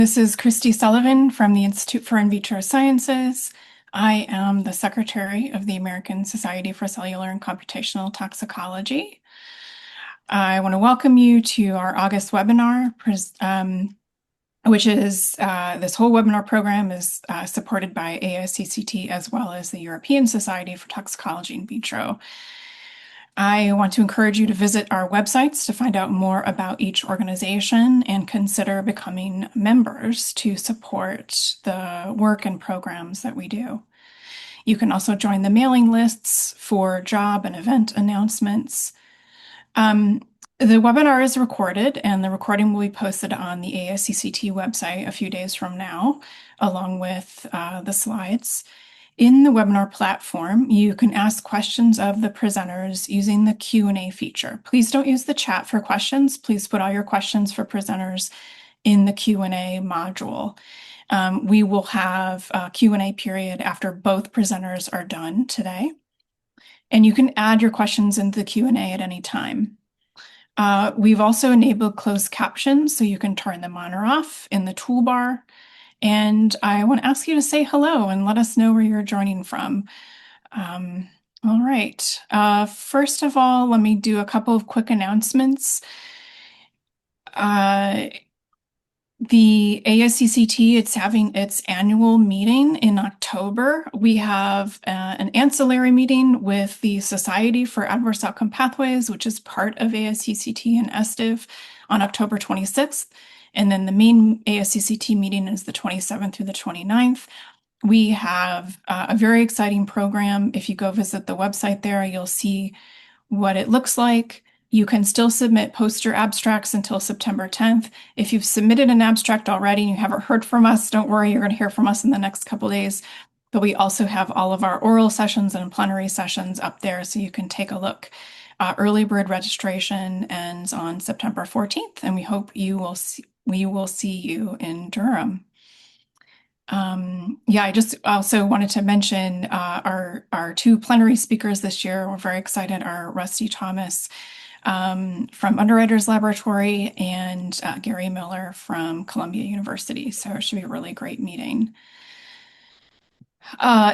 This is Christy Sullivan from the Institute for In Vitro Sciences. I am the Secretary of the American Society for Cellular and Computational Toxicology. I want to welcome you to our August webinar, which is this whole webinar program is supported by ASCCT as well as the European Society for Toxicology in Vitro. I want to encourage you to visit our websites to find out more about each organization and consider becoming members to support the work and programs that we do. You can also join the mailing lists for job and event announcements. The webinar is recorded, and the recording will be posted on the ASCCT website a few days from now, along with the slides. In the webinar platform, you can ask questions of the presenters using the Q&A feature. Please don't use the chat for questions. Please put all your questions for presenters in the Q&A module. We will have a Q&A period after both presenters are done today. And you can add your questions into the Q&A at any time. We've also enabled closed captions, so you can turn them on or off in the toolbar. And I want to ask you to say hello and let us know where you're joining from. All right. First of all, let me do a couple of quick announcements. The ASCCT, it's having its annual meeting in October. We have an ancillary meeting with the Society for Adverse Outcome Pathways, which is part of ASCCT and ESTIV, on October 26th. And then the main ASCCT meeting is the 27th through the 29th. We have a very exciting program. If you go visit the website there, you'll see what it looks like. You can still submit poster abstracts until September 10th. If you've submitted an abstract already and you haven't heard from us, don't worry, you're going to hear from us in the next couple days. But we also have all of our oral sessions and plenary sessions up there, so you can take a look. Early bird registration ends on September 14th, and we hope we will see you in Durham. I just also wanted to mention our two plenary speakers this year. We're very excited. Are Rusty Thomas from Underwriters Laboratory and Gary Miller from Columbia University. So it should be a really great meeting.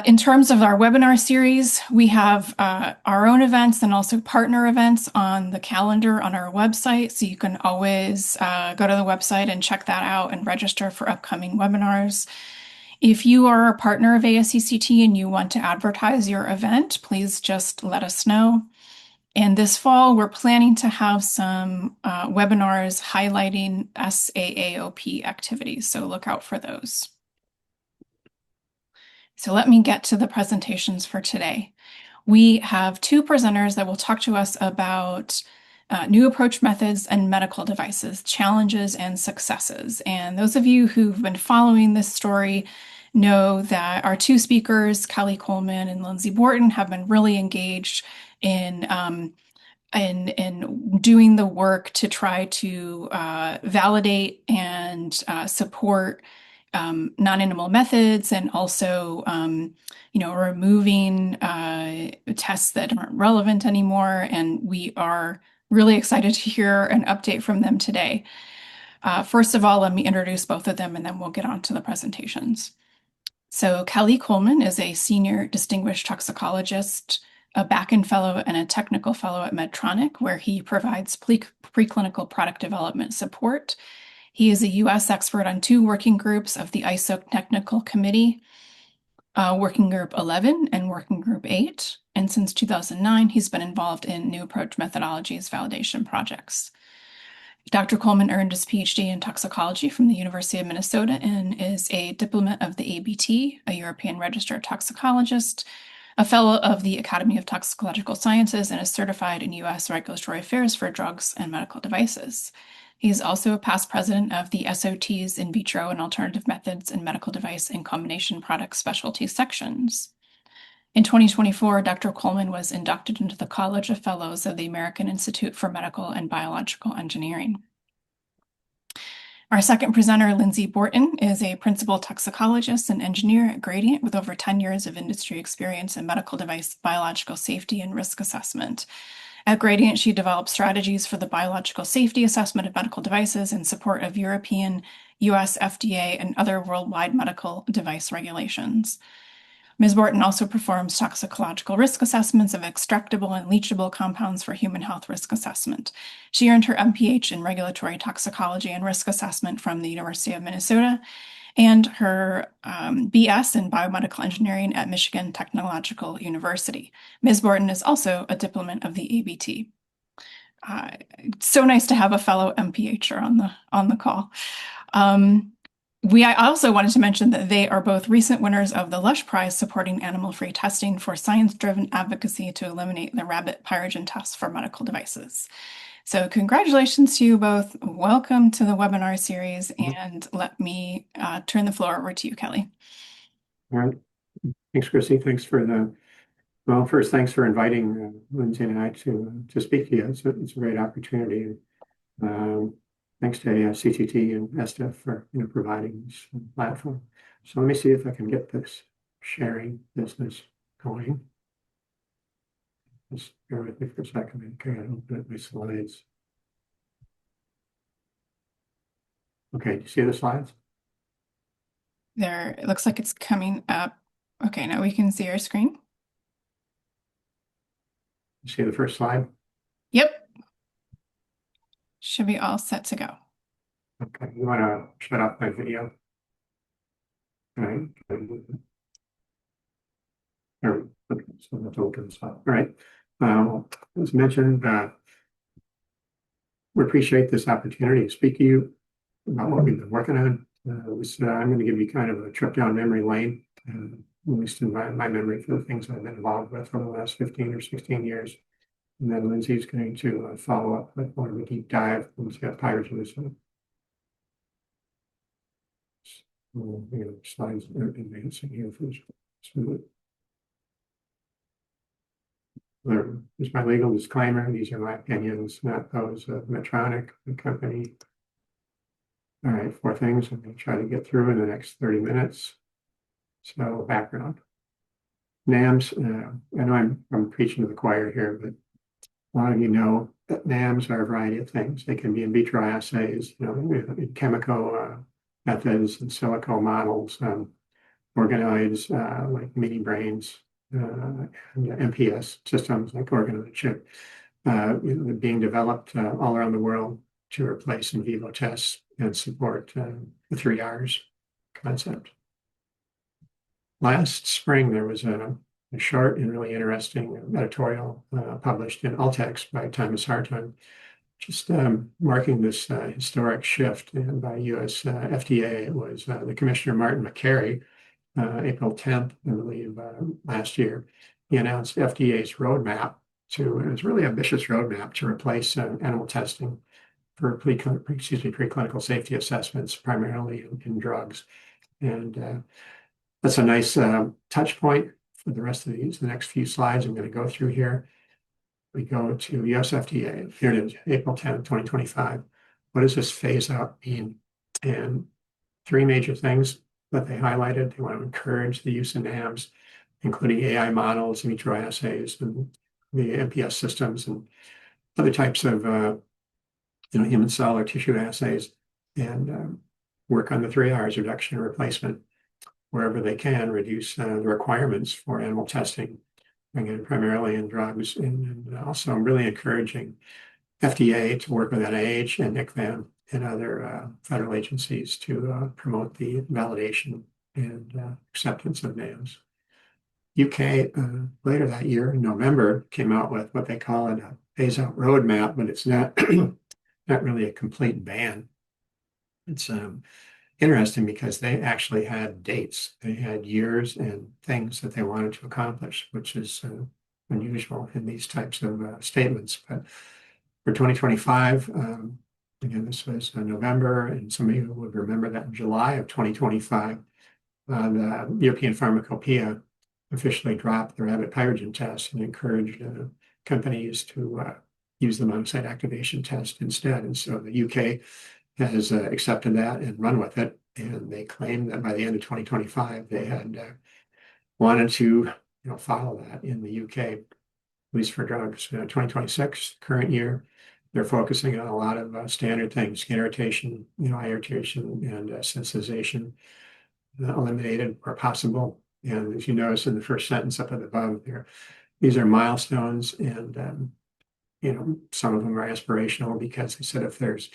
In terms of our webinar series, we have our own events and also partner events on the calendar on our website. So you can always go to the website and check that out and register for upcoming webinars. If you are a partner of ASCCT and you want to advertise your event, please just let us know. And this fall, we're planning to have some webinars highlighting SAAOP activities. So look out for those. So let me get to the presentations for today. We have two presenters that will talk to us about new approach methods and medical devices, challenges and successes. And those of you who've been following this story know that our two speakers, Kelly Coleman and Lindsey Borton, have been really engaged in doing the work to try to validate and support non-animal methods, and also, removing tests that aren't relevant anymore. And we are really excited to hear an update from them today. First of all, let me introduce both of them, and then we'll get on to the presentations. So Kelly Coleman is a senior distinguished toxicologist, a back-end fellow, and a technical fellow at Medtronic, where he provides preclinical product development support. He is a U.S. expert on two working groups of the ISO Technical Committee, Working Group 11 and Working Group 8. And since 2009, he's been involved in new approach methodologies validation projects. Dr. Coleman earned his PhD in toxicology from the University of Minnesota and is a diplomate of the ABT, a European registered toxicologist, a fellow of the Academy of Toxicological Sciences, and is certified in U.S. regulatory affairs for drugs and medical devices. He is also a past president of the SOT's In Vitro and Alternative Methods and Medical Device and Combination Product Specialty sections. In 2024, Dr. Coleman was inducted into the College of Fellows of the American Institute for Medical and Biological Engineering. Our second presenter, Lindsey Borton, is a principal toxicologist and engineer at Gradient with over 10 years of industry experience in medical device biological safety and risk assessment. At Gradient, she developed strategies for the biological safety assessment of medical devices in support of European, US FDA, and other worldwide medical device regulations. Ms. Borton also performs toxicological risk assessments of extractable and leachable compounds for human health risk assessment. She earned her MPH in regulatory toxicology and risk assessment from the University of Minnesota and her BS in biomedical engineering at Michigan Technological University. Ms. Borton is also a diplomate of the ABT. So nice to have a fellow MPHer on the call. I also wanted to mention that they are both recent winners of the Lush Prize supporting animal-free testing for science-driven advocacy to eliminate the rabbit pyrogen test for medical devices. So congratulations to you both. Welcome to the webinar series, and let me turn the floor over to you, Kelly. All right. Thanks, Chrissy. Thanks for well, first, thanks for inviting Lindsey and I to speak to you. It's a great opportunity. Thanks to CTT and SDF for providing this platform. So let me see if I can get this sharing business going. Just bear with me for a second. Okay, I'll open up my slides. Okay, do you see the slides? There, it looks like it's coming up. Okay, now we can see our screen. You see the first slide? Yep. Should be all set to go. Okay, you want to shut off my video? All right. Okay, so that's open slide. All right. As mentioned, we appreciate this opportunity to speak to you about what we've been working on. I'm going to give you kind of a trip down memory lane, at least in my memory for the things I've been involved with for the last 15 or 16 years. And then Lindsey's going to follow up with more of a deep dive into pyrogenicity. Slides are advancing here first. There's my legal disclaimer. These are my opinions, not those of Medtronic, the company. All right, 4 things I'm going to try to get through in the next 30 minutes. So background. NAMs, I know I'm preaching to the choir here, but a lot of you know that NAMs are a variety of things. They can be in vitro assays, in chemical methods and silico models, organoids like mini brains, and MPS systems like organ on a chip, being developed all around the world to replace in vivo tests and support the 3 Rs concept. Last spring, there was a short and really interesting editorial published in Altex by Thomas Hartung, just marking this historic shift by US FDA. It was the Commissioner Martin McCary, April 10th, I believe, last year. He announced FDA's roadmap it was a really ambitious roadmap to replace animal testing for preclinical safety assessments, primarily in drugs. And that's a nice touch point for the rest of the next few slides I'm going to go through here. We go to US FDA. Here it is, April 10th, 2025. What does this phase out mean? And 3 major things that they highlighted. They want to encourage the use of NAMs, including AI models, in vitro assays, and the MPS systems, and other types of human cell or tissue assays, and work on the 3 Rs, reduction and replacement, wherever they can, reduce the requirements for animal testing, again, primarily in drugs, and also really encouraging FDA to work with NIH and NICVAM and other federal agencies to promote the validation and acceptance of NAMs. UK later that year, in November, came out with what they call a phase-out roadmap, but it's not not really a complete ban. It's interesting because they actually had dates. They had years and things that they wanted to accomplish, which is unusual in these types of statements. But for 2025, again, this was November, and some of you would remember that in July of 2025, the European Pharmacopoeia officially dropped the rabbit pyrogen test and encouraged companies to use the monocyte activation test instead. And so the UK has accepted that and run with it. And they claim that by the end of 2025, they had wanted to follow that in the UK, at least for drugs. 2026, current year, they're focusing on a lot of standard things, skin irritation, eye irritation, and sensitization eliminated where possible. And if you notice in the first sentence up at the bottom there, these are milestones, and some of them are aspirational because they said if there's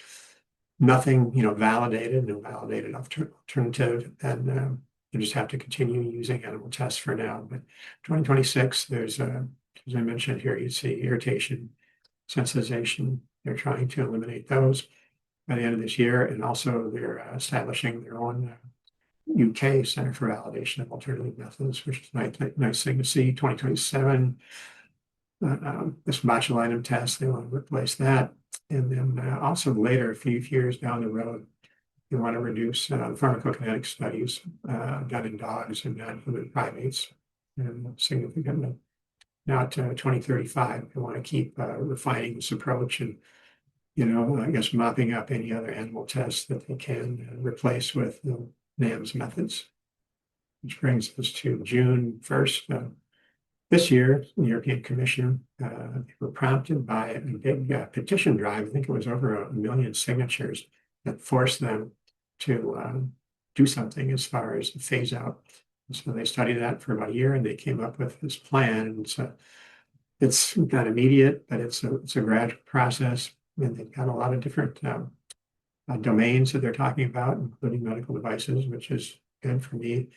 nothing, validated, no validated alternative, then you just have to continue using animal tests for now. But 2026, there's as I mentioned here, you see irritation, sensitization. They're trying to eliminate those by the end of this year, and also they're establishing their own UK Center for Validation of Alternative Methods, which is a nice thing to see. 2027, this botulinum test, they want to replace that. And then also later, a few years down the road, you want to reduce pharmacokinetic studies done in dogs and non-human primates significantly. Now to 2035, we want to keep refining this approach and, I guess mopping up any other animal tests that they can replace with NAMS methods. Which brings us to June 1st. This year, the European Commission were prompted by a big petition drive. I think it was over 1 million signatures that forced them to do something as far as the phase out. So they studied that for about a year, and they came up with this plan. And so it's not immediate, but it's a gradual process, and they've got a lot of different domains that they're talking about, including medical devices, which is good for me.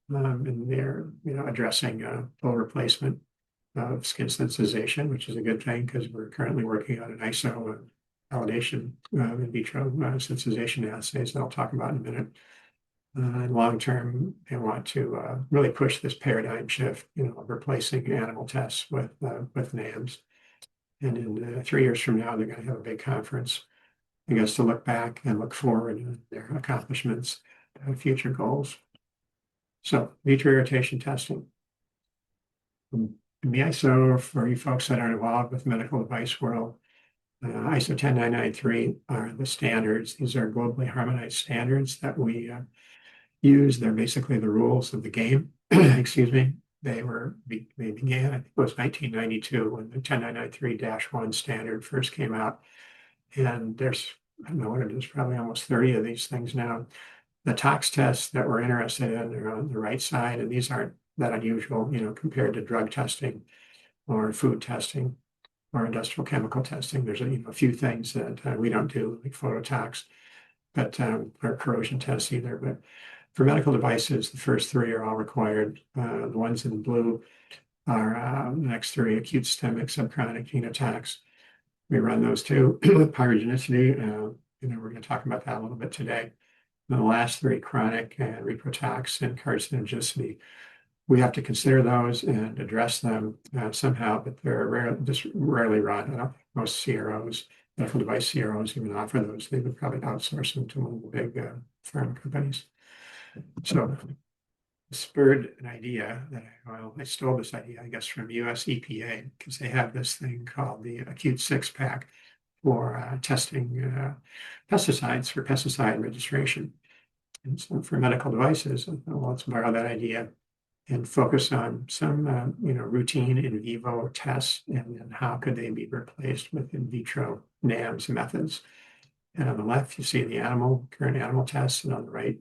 And they're addressing full replacement of skin sensitization, which is a good thing because we're currently working on an ISO validation in vitro sensitization assays that I'll talk about in a minute. And long term, they want to really push this paradigm shift, replacing animal tests with NAMs. And in 3 years from now, they're going to have a big conference, I guess, to look back and look forward to their accomplishments, future goals. So, vitro irritation testing. In the ISO, for you folks that are involved with medical device world, ISO 10993 are the standards. These are globally harmonized standards that we use. They're basically the rules of the game. Excuse me. They began, I think it was 1992 when the 10993-1 standard first came out. And there's, I don't know what it is, probably almost 30 of these things now. The tox tests that we're interested in are on the right side, and these aren't that unusual, compared to drug testing or food testing or industrial chemical testing. There's a few things that we don't do, like phototox, but or corrosion tests either. But for medical devices, the first three are all required. The ones in blue are the next three: acute systemic, subchronic, genotox. We run those too. Pyrogenicity, we're going to talk about that a little bit today. And the last three, chronic and reprotox and carcinogenicity. We have to consider those and address them somehow, but they're just rarely run. I don't think most CROs, medical device CROs, even offer those. They would probably outsource them to one of the big pharma companies. So spurred an idea that I stole this idea, I guess, from US EPA, because they have this thing called the acute six-pack for testing pesticides for pesticide registration. And so for medical devices, let's borrow that idea and focus on some routine in vivo tests, and then how could they be replaced with in vitro NAMS methods. And on the left, you see the current animal tests, and on the right,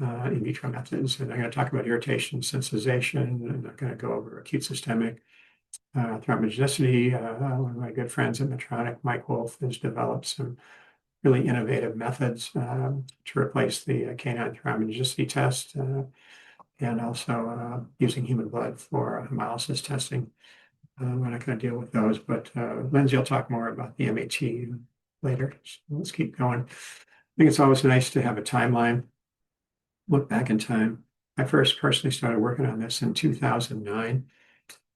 in vitro methods. And I'm going to talk about irritation, sensitization, and I'm not going to go over acute systemic thrombogenicity. One of my good friends at Medtronic, Mike Wolf, has developed some really innovative methods to replace the canine thrombogenicity test, and also using human blood for hemolysis testing. We're not going to deal with those, but Lindsey will talk more about the MAT later. So let's keep going. I think it's always nice to have a timeline, look back in time. I first personally started working on this in 2009,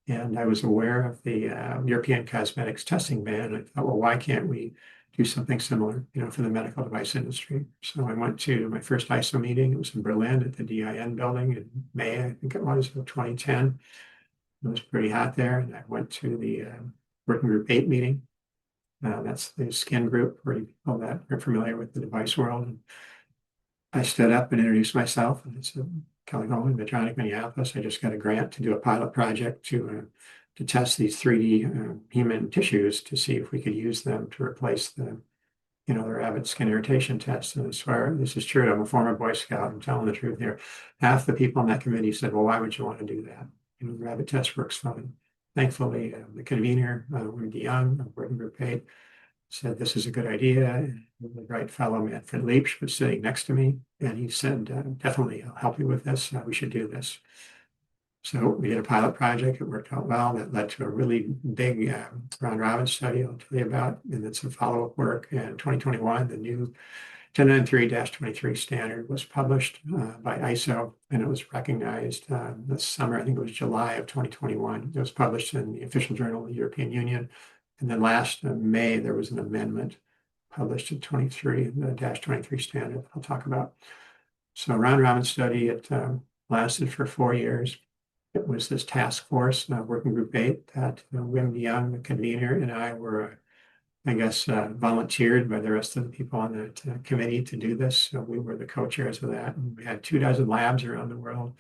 and I was aware of the European cosmetics testing ban. I thought, well, why can't we do something similar, for the medical device industry? So I went to my first ISO meeting. It was in Berlin at the DIN building in May, I think it was, of 2010. It was pretty hot there. And I went to the working group 8 meeting. That's the skin group for people that are familiar with the device world. And I stood up and introduced myself, and I said, Coleman, Medtronic, Minneapolis. I just got a grant to do a pilot project to to test these 3D human tissues to see if we could use them to replace the rabbit skin irritation test. And I swear this is true. I'm a former Boy Scout. I'm telling the truth here. Half the people on that committee said, "Well, why would you want to do that? The rabbit test works fine." Thankfully, the convener, Lindsey of Borton Group 8, said this is a good idea. And the right fellow, Manfred Leach, was sitting next to me, and he said, "Definitely, I'll help you with this. We should do this." So we did a pilot project. It worked out well. That led to a really big round robin study I'll tell you about, and then some follow-up work. In 2021, the new 1093-23 standard was published by ISO, and it was recognized this summer. I think it was July of 2021. It was published in the official journal of the European Union. And then last May, there was an amendment published in 23, the -23 standard I'll talk about. So round robin study, it lasted for 4 years. It was this task force, Working Group 8, that Wim de Young, the convener, and I were, I guess, volunteered by the rest of the people on that committee to do this. So we were the co-chairs of that. And we had 24 labs around the world.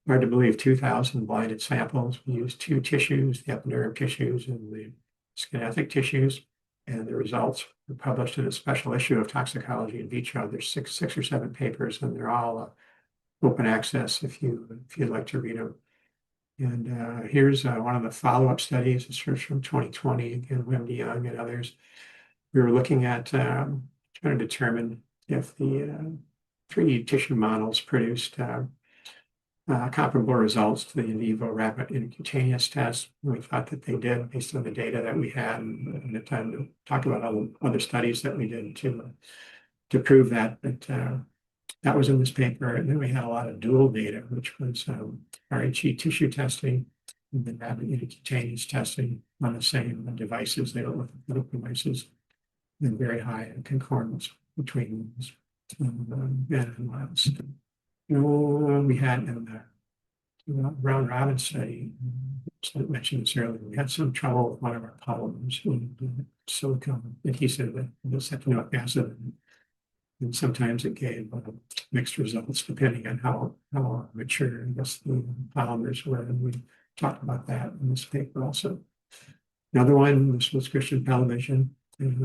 Hard to believe, 2,000 blinded samples. We used 2 tissues, the epidermal tissues and the skinethic tissues. And the results were published in a special issue of Toxicology in Vitro. There's six or seven papers, and they're all open access if you'd like to read them. And here's one of the follow-up studies. It's from 2020, again, Wim de Young and others. We were looking at trying to determine if the 3D tissue models produced comparable results to the in vivo rapid intercutaneous test. We thought that they did based on the data that we had, and the time to talk about other studies that we did to prove that. But that was in this paper. And then we had a lot of dual data, which was RHE tissue testing and then rapid intercutaneous testing on the same devices. They don't look at little devices, and very high concordance between men and mice. We had in the round robin study, I mentioned this earlier, we had some trouble with one of our polymers in silicone adhesive and this ethanoic acid. And sometimes it gave mixed results depending on how mature, I guess, the polymers were. And we talked about that in this paper also. Another one, this was Christian television in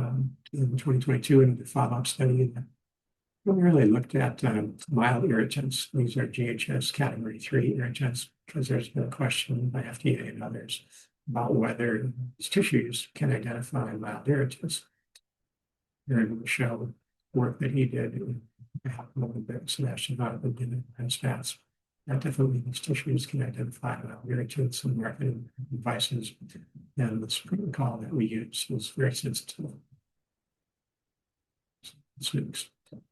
2022 in the follow-up study. We really looked at mild irritants. These are GHS category 3 irritants, because there's been a question by FDA and others about whether these tissues can identify mild irritants. We're able to show work that he did a little bit, Sebastian Hartman did it and stats. That definitely these tissues can identify mild irritants and marketing devices. And this protocol that we use is very sensitive.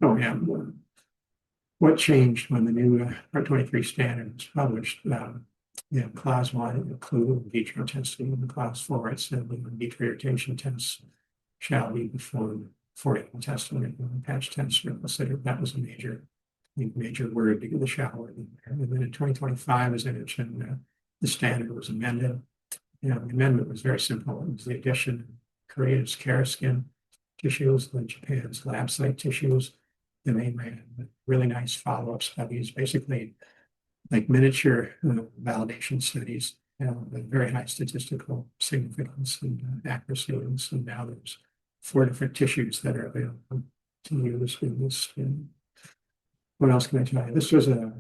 Oh, yeah. What changed when the new Part 23 standard was published? Clause 1 include vitro testing, and Clause 4 it said the vitro irritation tests shall be performed for animal testing, and patch tests are considered. That was a major word to get the shall in there. And then in 2025, as I mentioned, the standard was amended. The amendment was very simple. It was the addition of Korea's Skin tissues and Japan's lab site tissues. And they ran really nice follow-up studies, basically like miniature validation studies, with very high statistical significance and accuracy. And so now there's 4 different tissues that are available to use in this. What else can I tell you? This was a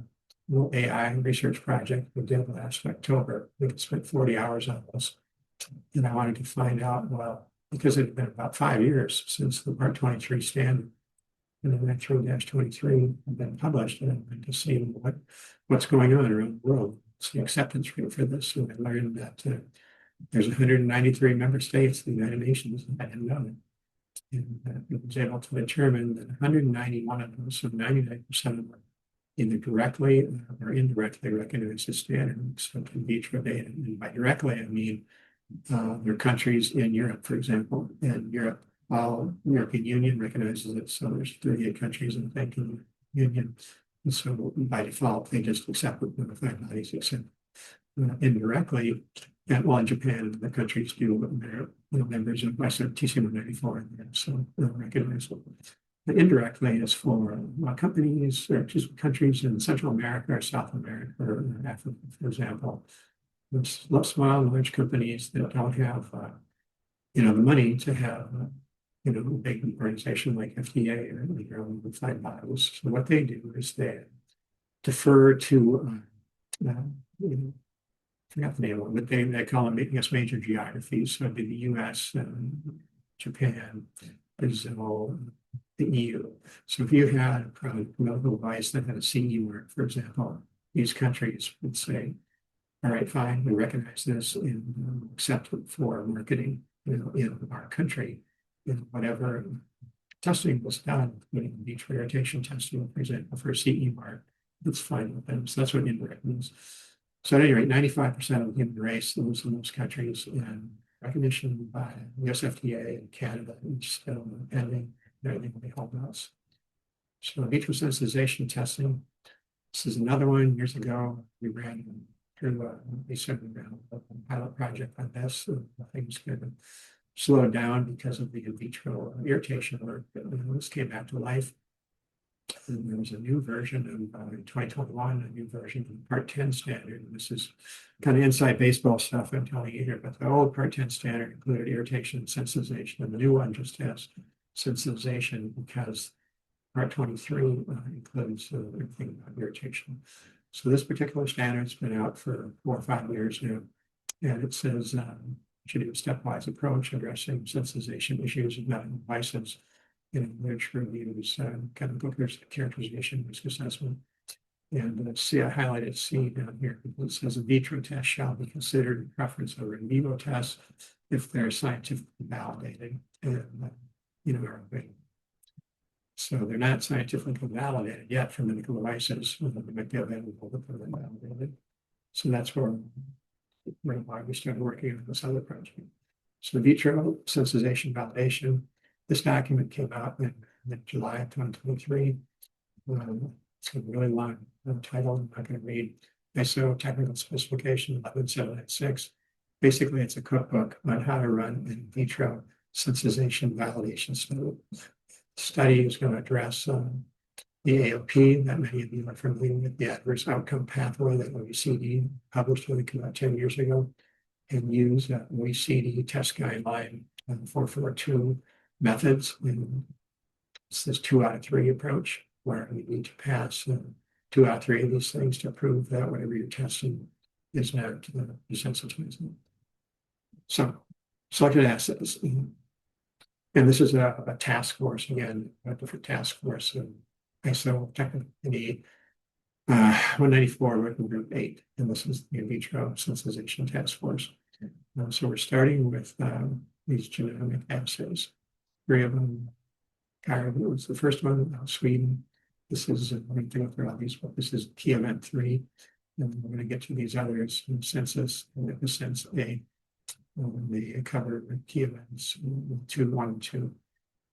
little AI research project we did last October. We spent 40 hours on this. And I wanted to find out, well, because it had been about 5 years since the Part 23 standard, and then that 3-23 had been published, and to see what's going on around the world. It's the acceptance rate for this. And I learned that there's 193 member states of the United Nations that hadn't done it. And it was able to determine that 191 of those, so 99% of them, either directly or indirectly recognize the standard, so in vitro data. And by directly, I mean there are countries in Europe, for example, and Europe, all European Union recognizes it. So there's 38 countries in the banking union. And so by default, they just accept what notified bodies accept. Indirectly, and well, in Japan, the countries do, but they're members of Western TC-194, so they'll recognize it. But indirectly is for companies or just countries in Central America or South America or Africa, for example. small and large companies that don't have, the money to have, a big organization like FDA or their own applied models. So what they do is they defer to, forgot the name of it, but they call them, I guess, major geographies. So it'd be the US, Japan, Brazil, the EU. So if you had a medical device that had a CE mark, for example, these countries would say, all right, fine, we recognize this and accept it for marketing, in our country, whatever testing was done, vitro irritation testing, for example, for a CE mark, that's fine with them. So that's what indirect means. So at any rate, 95% of the human race lives in those countries, and recognition by US FDA and Canada is still pending. Everything will be held us. So vitro sensitization testing. This is another one. Years ago, we ran through a pilot project on this. Things kind of slowed down because of the in vitro irritation work. This came back to life. And there was a new version of in 2021, a new version of the Part 10 standard. And this is kind of inside baseball stuff I'm telling you here, but the old Part 10 standard included irritation and sensitization, and the new one just has sensitization because Part 23 includes everything about irritation. So this particular standard's been out for 4 or 5 years now, and it says should do a stepwise approach addressing sensitization issues of medical devices. Literature reviews, kind of Booker's characterization, risk assessment. And see, I highlighted C down here. It says a vitro test shall be considered in preference over in vivo tests if they're scientifically validated and, are available. So they're not scientifically validated yet for medical devices, but they might be available if they're validated. So that's why we started working on this other project. So the vitro sensitization validation. This document came out in July of 2023. It's a really long title. I'm not going to read. ISO technical specification 11796. Basically, it's a cookbook on how to run in vitro sensitization validation study. The study is going to address the AOP that many of you are familiar with, the adverse outcome pathway that OECD published about 10 years ago, and use OECD test guideline 442 methods. And it's this 2 out of 3 approach where you need to pass 2 out of 3 of these things to prove that whatever you're testing is not desensitizing. So selected assets. And this is a task force, again, a different task force of ISO technical 194 working group 8. And this is the in vitro sensitization task force. So we're starting with these genomic assays. 3 of them. Ireland was the first one, Sweden. This is, I'm going to go through all these, but this is key event 3. And we're going to get to these others in census and the sense A. They cover the key events 2, 1, and 2,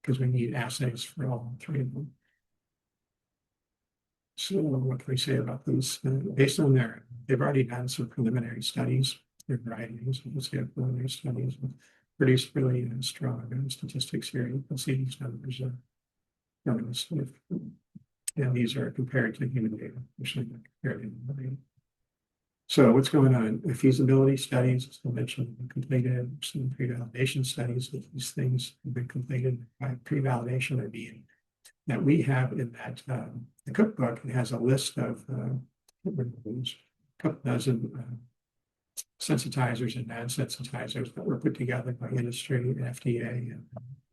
because we need assays for all 3 of them. So what can we say about these? Based on they've already done some preliminary studies. There are varieties of preliminary studies and produced really strong statistics here. You can see these numbers are and these are compared to human data, actually not compared to human data. So what's going on? The feasibility studies, as I mentioned, have been completed. Some pre-validation studies of these things have been completed. By pre-validation, I mean that we have in that the cookbook. It has a list of a couple dozen sensitizers and non-sensitizers that were put together by industry, FDA, and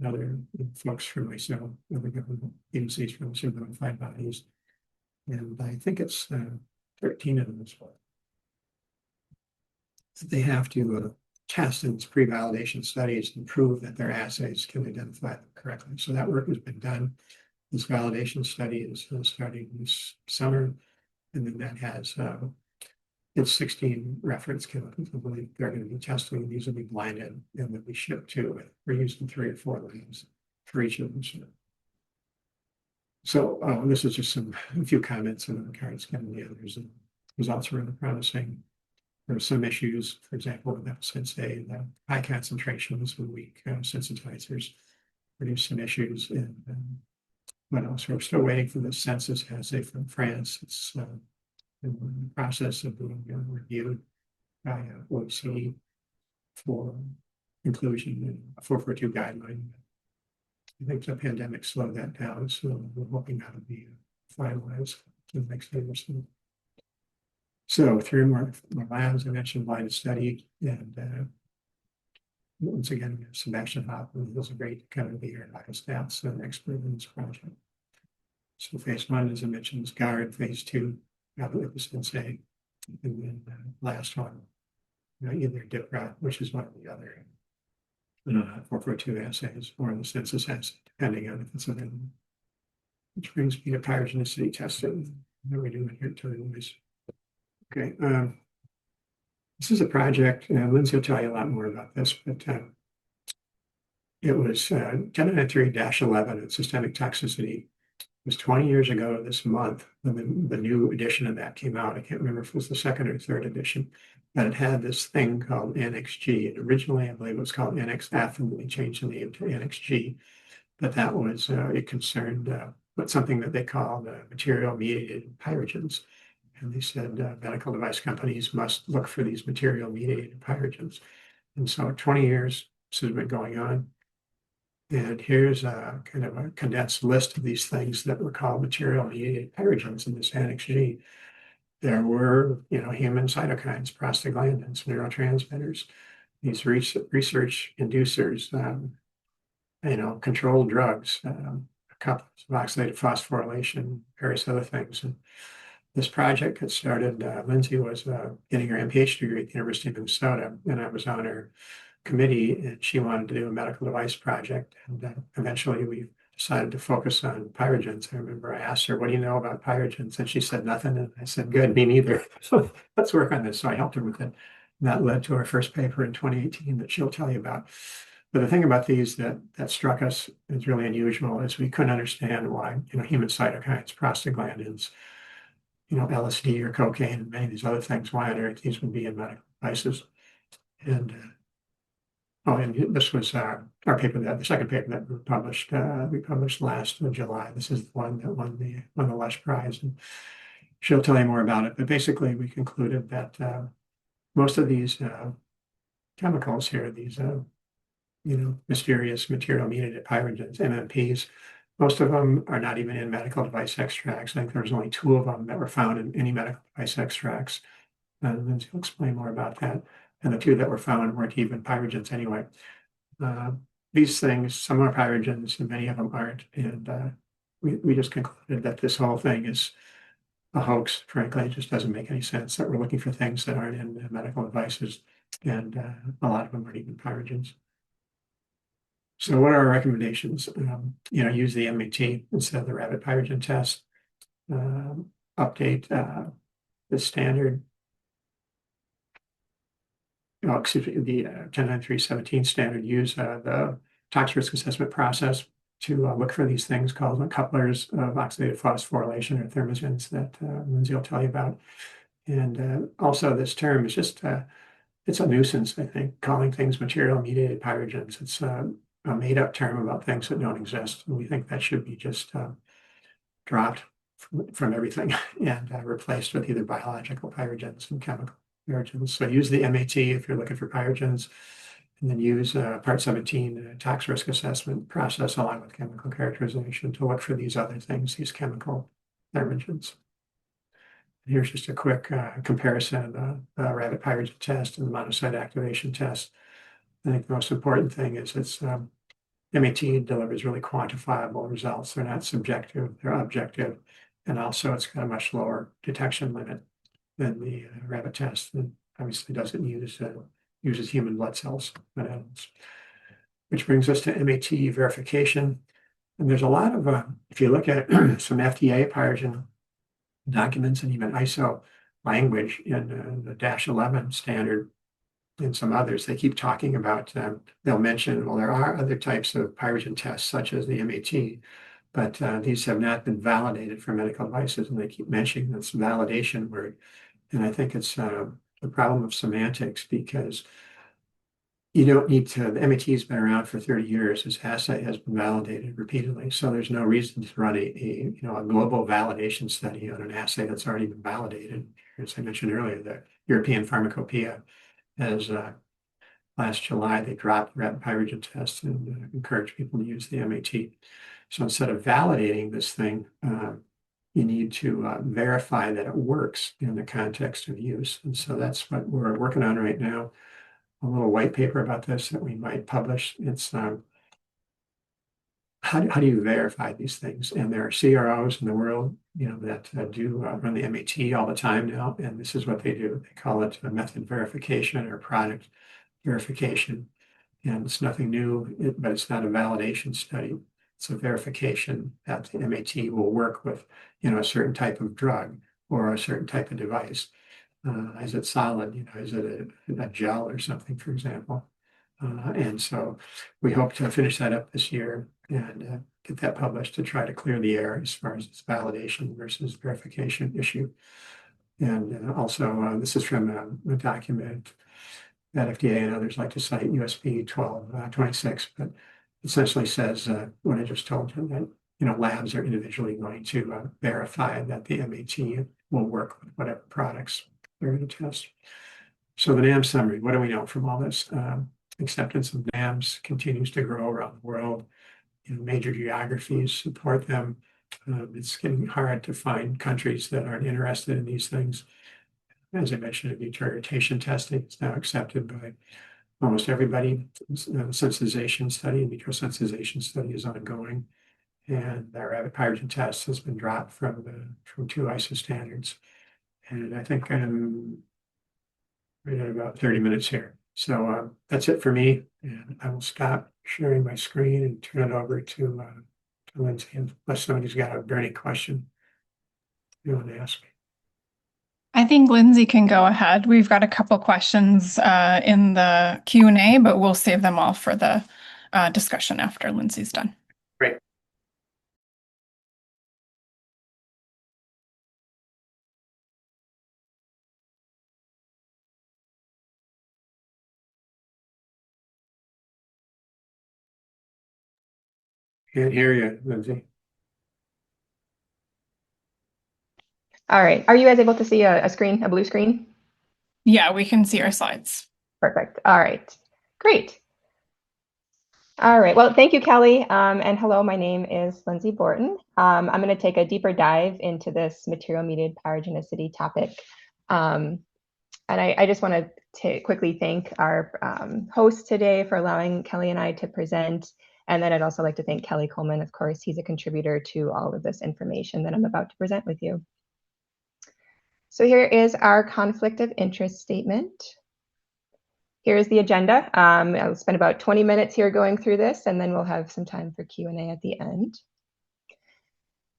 other folks from myself, other government agencies from some notified bodies. And I think it's 13 of them as well. They have to test in its pre-validation studies and prove that their assays can identify them correctly. So that work has been done. This validation study is starting this summer, and then that has it's 16 reference chemicals. I believe they're going to be testing. These will be blinded and will be shipped to. We're using 3 or 4 labs for each of them. So this is just a few comments on the cards. The others. And results are really promising. There are some issues, for example, with episense A, the high concentrations with weak sensitizers produce some issues. And what else? We're still waiting for the census assay from France. It's in the process of being reviewed. by OECD for inclusion in a 442 guideline. I think the pandemic slowed that down, so we're hoping that'll be finalized in the next year or so. So 3 more labs, I mentioned blinded study, and once again, Sebastian Hoffman was a great kind of leader in biostats and expert in this project. So phase 1, as I mentioned, is GARD. Phase 2, was Sensei, and then last one, either DIPRA, which is one of the other 442 assays, or the census assay, depending on if it's available. Which brings me to pyrogenicity testing that we're doing here at Toledo. Okay, this is a project, Lindsey will tell you a lot more about this, but it was 1093-11 in systemic toxicity. It was 20 years ago this month when the new edition of that came out. I can't remember if it was the second or third edition, but it had this thing called NXG. And originally, I believe it was called NXF, and we changed the name to NXG. But that was, it concerned something that they called material mediated pyrogens. And they said medical device companies must look for these material mediated pyrogens. And so 20 years this has been going on. And here's a kind of a condensed list of these things that were called material mediated pyrogens in this Annex G. There were, human cytokines, prostaglandins, neurotransmitters, these research inducers, controlled drugs, a couple of oxidative phosphorylation, various other things. And this project had started, Lindsey was getting her MPH degree at the University of Minnesota, and I was on her committee, and she wanted to do a medical device project. And eventually we decided to focus on pyrogens. I remember I asked her, what do you know about pyrogens? And she said nothing. And I said, good, me neither. So let's work on this. So I helped her with it. And that led to our first paper in 2018 that she'll tell you about. But the thing about these that struck us as really unusual is we couldn't understand why, human cytokines, prostaglandins, LSD or cocaine and many of these other things, why on earth these would be in medical devices. And and this was our paper, the second paper that we published last July. This is the one that won the Lush Prize, and she'll tell you more about it. But basically, we concluded that most of these chemicals here, these mysterious material mediated pyrogens, MMPs, most of them are not even in medical device extracts. I think there was only 2 of them that were found in any medical device extracts. And Lindsey will explain more about that. And the 2 that were found weren't even pyrogens anyway. These things, some are pyrogens and many of them aren't. And we just concluded that this whole thing is a hoax. Frankly, it just doesn't make any sense that we're looking for things that aren't in medical devices. And a lot of them aren't even pyrogens. So what are our recommendations? Use the MAT instead of the rabbit pyrogen test. Update the standard. Excuse me, the 1093-17 standard. Use the tox risk assessment process to look for these things called couplers of oxidative phosphorylation or thermogens that Lindsey will tell you about. And also this term is just, it's a nuisance, I think, calling things material mediated pyrogens. It's a made up term about things that don't exist. And we think that should be just dropped from everything and replaced with either biological pyrogens and chemical pyrogens. So use the MAT if you're looking for pyrogens, and then use Part 17 tox risk assessment process along with chemical characterization to look for these other things, these chemical thermogens. Here's just a quick comparison of the rabbit pyrogen test and the monocyte activation test. I think the most important thing is it's MAT delivers really quantifiable results. They're not subjective, they're objective. And also it's got a much lower detection limit than the rabbit test, and obviously doesn't uses human blood cells, not animals. Which brings us to MAT verification. And there's a lot of, if you look at some FDA pyrogen documents and even ISO language in the -11 standard and some others, they keep talking about, they'll mention, well, there are other types of pyrogen tests such as the MAT, but these have not been validated for medical devices, and they keep mentioning this validation word. And I think it's the problem of semantics, because you don't need to, the MAT has been around for 30 years. This assay has been validated repeatedly. So there's no reason to run a global validation study on an assay that's already been validated. As I mentioned earlier, the European Pharmacopoeia has last July, they dropped the rapid pyrogen test and encouraged people to use the MAT. So instead of validating this thing, you need to verify that it works in the context of use. And so that's what we're working on right now. A little white paper about this that we might publish. It's how do you verify these things? And there are CROs in the world, that do run the MAT all the time now, and this is what they do. They call it method verification or product verification, and it's nothing new, but it's not a validation study. It's a verification that the MAT will work with, a certain type of drug or a certain type of device. Is it solid? Is it a gel or something, for example? And so we hope to finish that up this year and get that published to try to clear the air as far as its validation versus verification issue. And also, this is from a document that FDA and others like to cite, USB 1226, but essentially says what I just told you, that labs are individually going to verify that the MAT will work with whatever products they're going to test. So the NAM summary, what do we know from all this? Acceptance of NAMs continues to grow around the world. Major geographies support them. It's getting hard to find countries that aren't interested in these things. As I mentioned, in vitro irritation testing is now accepted by almost everybody. Sensitization study, in vitro sensitization study is ongoing. And our rapid pyrogen test has been dropped from 2 ISO standards. And I think I'm right at about 30 minutes here. So that's it for me. And I will stop sharing my screen and turn it over to Lindsey, unless somebody's got a burning question you want to ask me. I think Lindsey can go ahead. We've got a couple questions in the Q&A, but we'll save them all for the discussion after Lindsey's done. Great. Can't hear you, Lindsey. All right. Are you guys able to see a screen, a blue screen? Yeah, we can see our slides. Perfect. All right. Great. All right. Well, thank you, Kelly. And hello, my name is Lindsey Borton. I'm going to take a deeper dive into this material-mediated pyrogenicity topic. And I just want to quickly thank our host today for allowing Kelly and I to present. And then I'd also like to thank Kelly Coleman. Of course, he's a contributor to all of this information that I'm about to present with you. So here is our conflict of interest statement. Here's the agenda. I'll spend about 20 minutes here going through this, and then we'll have some time for Q&A at the end.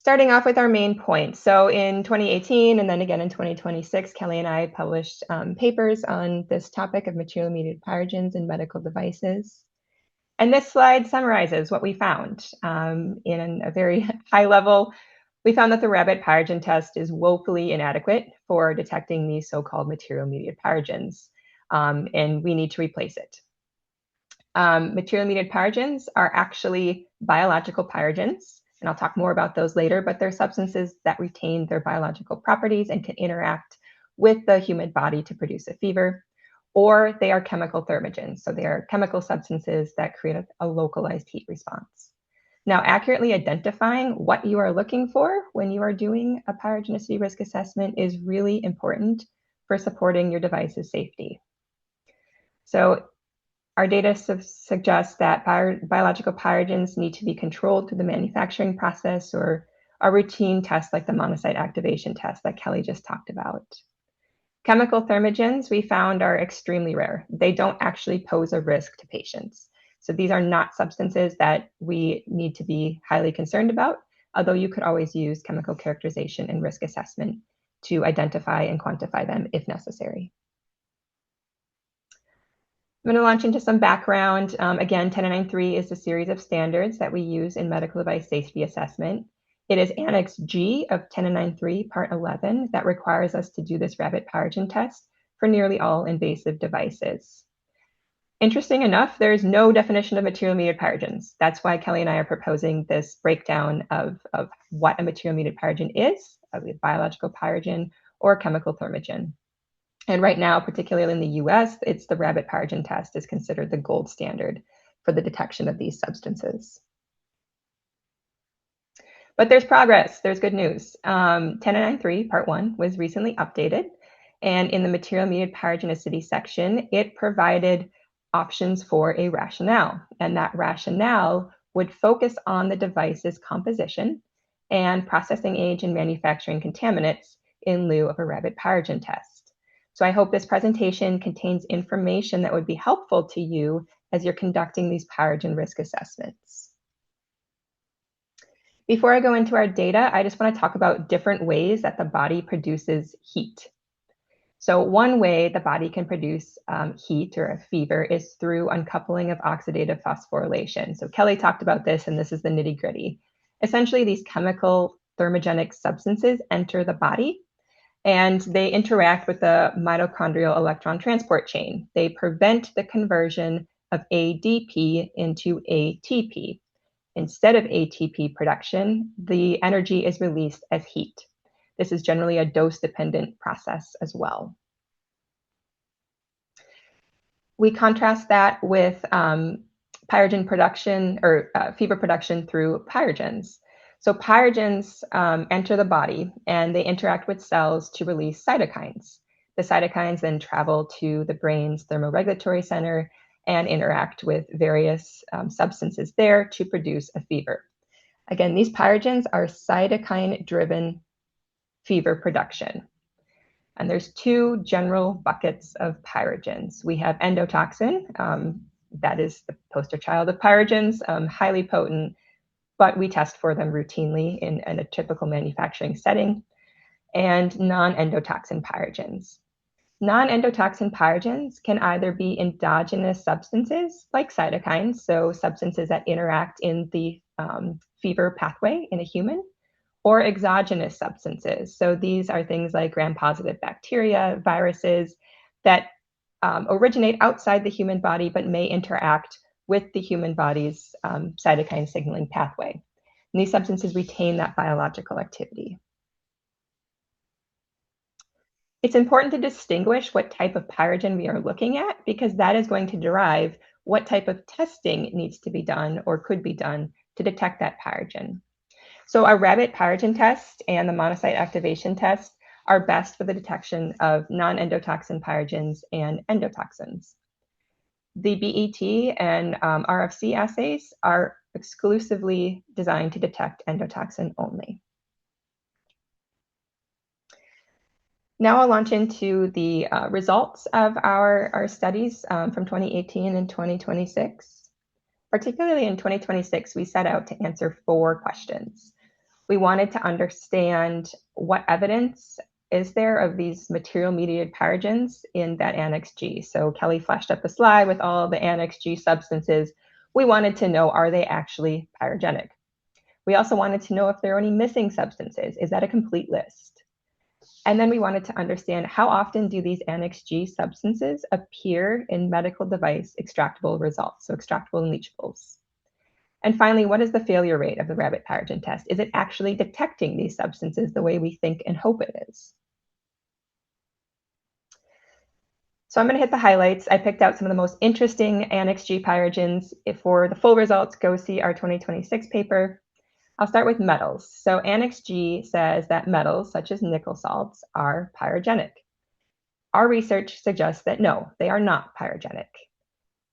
Starting off with our main points. So in 2018, and then again in 2026, Kelly and I published papers on this topic of material-mediated pyrogens in medical devices. And this slide summarizes what we found. In a very high level, we found that the rapid pyrogen test is woefully inadequate for detecting these so-called material-mediated pyrogens, and we need to replace it. Material-mediated pyrogens are actually biological pyrogens, and I'll talk more about those later, but they're substances that retain their biological properties and can interact with the human body to produce a fever, or they are chemical thermogens, so they are chemical substances that create a localized heat response. Now, accurately identifying what you are looking for when you are doing a pyrogenicity risk assessment is really important for supporting your device's safety. So our data suggests that biological pyrogens need to be controlled through the manufacturing process or a routine test like the monocyte activation test that Kelly just talked about. Chemical thermogens we found are extremely rare. They don't actually pose a risk to patients. So these are not substances that we need to be highly concerned about, although you could always use chemical characterization and risk assessment to identify and quantify them if necessary. I'm going to launch into some background. Again, 10993 is the series of standards that we use in medical device safety assessment. It is Annex G of 10993, Part 11, that requires us to do this rapid pyrogen test for nearly all invasive devices. Interesting enough, there's no definition of material-mediated pyrogens. That's why Kelly and I are proposing this breakdown of what a material-mediated pyrogen is, a biological pyrogen or a chemical thermogen. And right now, particularly in the US, it's the rabbit pyrogen test is considered the gold standard for the detection of these substances. But there's progress, there's good news. 10993 part 1 was recently updated, and in the material-mediated pyrogenicity section, it provided options for a rationale, and that rationale would focus on the device's composition and processing age and manufacturing contaminants in lieu of a rabbit pyrogen test. So I hope this presentation contains information that would be helpful to you as you're conducting these pyrogen risk assessments. Before I go into our data, I just want to talk about different ways that the body produces heat. So one way the body can produce heat or a fever is through uncoupling of oxidative phosphorylation. So Kelly talked about this, and this is the nitty gritty. Essentially, these chemical thermogenic substances enter the body, and they interact with the mitochondrial electron transport chain. They prevent the conversion of ADP into ATP. Instead of ATP production, the energy is released as heat. This is generally a dose-dependent process as well. We contrast that with pyrogen production or fever production through pyrogens. So pyrogens enter the body and they interact with cells to release cytokines. The cytokines then travel to the brain's thermoregulatory center and interact with various substances there to produce a fever. Again, these pyrogens are cytokine-driven fever production. And there's two general buckets of pyrogens. We have endotoxin, that is the poster child of pyrogens, highly potent, but we test for them routinely in a typical manufacturing setting, and non-endotoxin pyrogens. Non-endotoxin pyrogens can either be endogenous substances like cytokines, so substances that interact in the fever pathway in a human, or exogenous substances. So these are things like gram-positive bacteria, viruses that originate outside the human body but may interact with the human body's cytokine signaling pathway. And these substances retain that biological activity. It's important to distinguish what type of pyrogen we are looking at because that is going to derive what type of testing needs to be done or could be done to detect that pyrogen. So our rabbit pyrogen test and the monocyte activation test are best for the detection of non-endotoxin pyrogens and endotoxins. The BET and RFC assays are exclusively designed to detect endotoxin only. Now I'll launch into the results of our studies from 2018 and 2026. Particularly in 2026, we set out to answer 4 questions. We wanted to understand what evidence is there of these material-mediated pyrogens in that Annex G. So Kelly flashed up the slide with all the Annex G substances. We wanted to know, are they actually pyrogenic? We also wanted to know if there are any missing substances. Is that a complete list? And then we wanted to understand how often do these Annex G substances appear in medical device extractable results, so extractable and leachables. And finally, what is the failure rate of the rabbit pyrogen test? Is it actually detecting these substances the way we think and hope it is? So I'm going to hit the highlights. I picked out some of the most interesting Annex G pyrogens. For the full results, go see our 2026 paper. I'll start with metals. So Annex G says that metals, such as nickel salts, are pyrogenic. Our research suggests that no, they are not pyrogenic.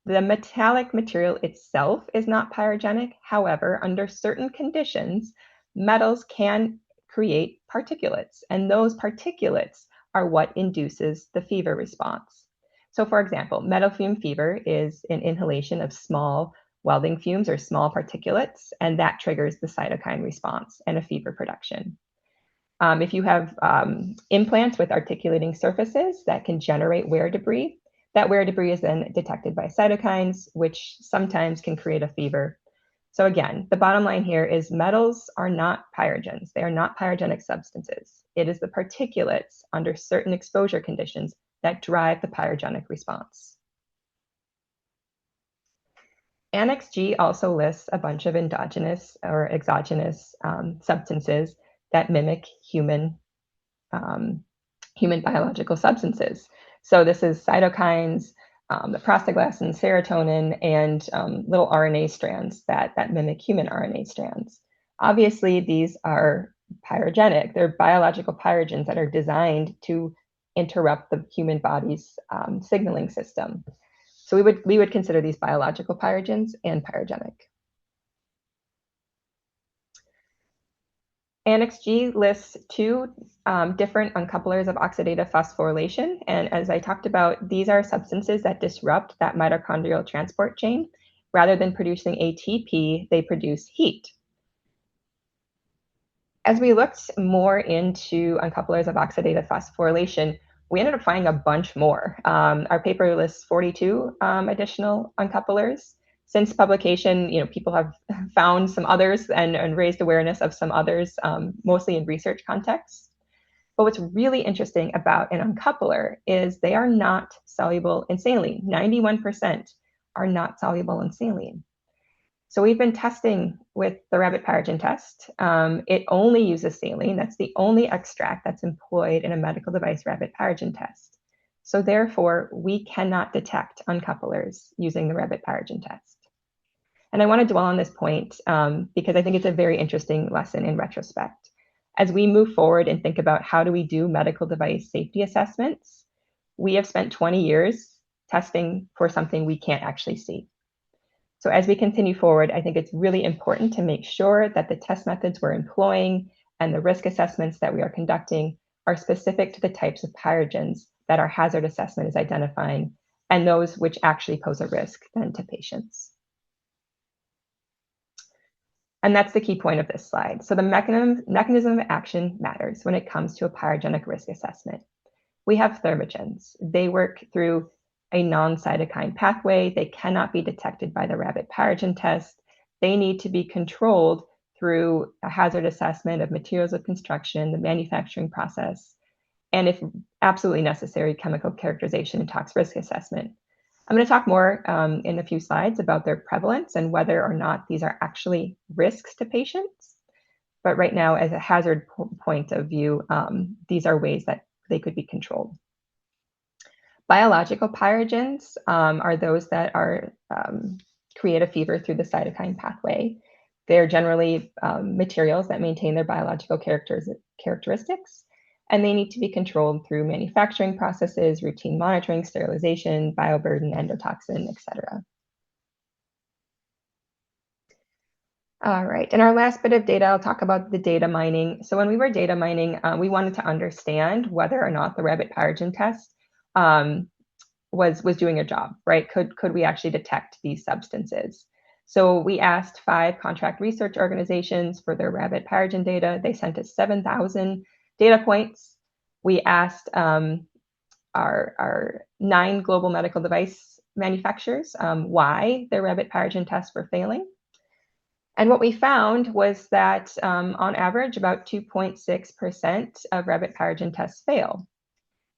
The metallic material itself is not pyrogenic. However, under certain conditions, metals can create particulates, and those particulates are what induces the fever response. So for example, metal fume fever is an inhalation of small welding fumes or small particulates, and that triggers the cytokine response and a fever production. If you have implants with articulating surfaces that can generate wear debris, that wear debris is then detected by cytokines, which sometimes can create a fever. So again, the bottom line here is metals are not pyrogens. They are not pyrogenic substances. It is the particulates under certain exposure conditions that drive the pyrogenic response. Annex G also lists a bunch of endogenous or exogenous substances that mimic human biological substances. So this is cytokines, the prostaglandins, serotonin, and little RNA strands that mimic human RNA strands. Obviously, these are pyrogenic. They're biological pyrogens that are designed to interrupt the human body's signaling system. So we would consider these biological pyrogens and pyrogenic. Annex G lists two different uncouplers of oxidative phosphorylation. And as I talked about, these are substances that disrupt that mitochondrial transport chain. Rather than producing ATP, they produce heat. As we looked more into uncouplers of oxidative phosphorylation, we ended up finding a bunch more. Our paper lists 42 additional uncouplers. Since publication, people have found some others and raised awareness of some others, mostly in research contexts. But what's really interesting about an uncoupler is they are not soluble in saline. 91% are not soluble in saline. So we've been testing with the rabbit pyrogen test. It only uses saline. That's the only extract that's employed in a medical device rabbit pyrogen test. So therefore, we cannot detect uncouplers using the rabbit pyrogen test. And I want to dwell on this point because I think it's a very interesting lesson in retrospect. As we move forward and think about how do we do medical device safety assessments, we have spent 20 years testing for something we can't actually see. So as we continue forward, I think it's really important to make sure that the test methods we're employing and the risk assessments that we are conducting are specific to the types of pyrogens that our hazard assessment is identifying and those which actually pose a risk then to patients. And that's the key point of this slide. So the mechanism of action matters when it comes to a pyrogenic risk assessment. We have thermogens. They work through a non-cytokine pathway. They cannot be detected by the rabbit pyrogen test. They need to be controlled through a hazard assessment of materials of construction, the manufacturing process, and if absolutely necessary, chemical characterization and tox risk assessment. I'm going to talk more in a few slides about their prevalence and whether or not these are actually risks to patients. But right now, as a hazard point of view, these are ways that they could be controlled. Biological pyrogens are those that are create a fever through the cytokine pathway. They're generally materials that maintain their biological characteristics, and they need to be controlled through manufacturing processes, routine monitoring, sterilization, bioburden, endotoxin, etc. All right, in our last bit of data, I'll talk about the data mining. So when we were data mining, we wanted to understand whether or not the rabbit pyrogen test was doing a job, right? Could we actually detect these substances? So we asked 5 contract research organizations for their rabbit pyrogen data. They sent us 7,000 data points. We asked our 9 global medical device manufacturers why their rabbit pyrogen tests were failing. And what we found was that on average, about 2.6% of rabbit pyrogen tests fail.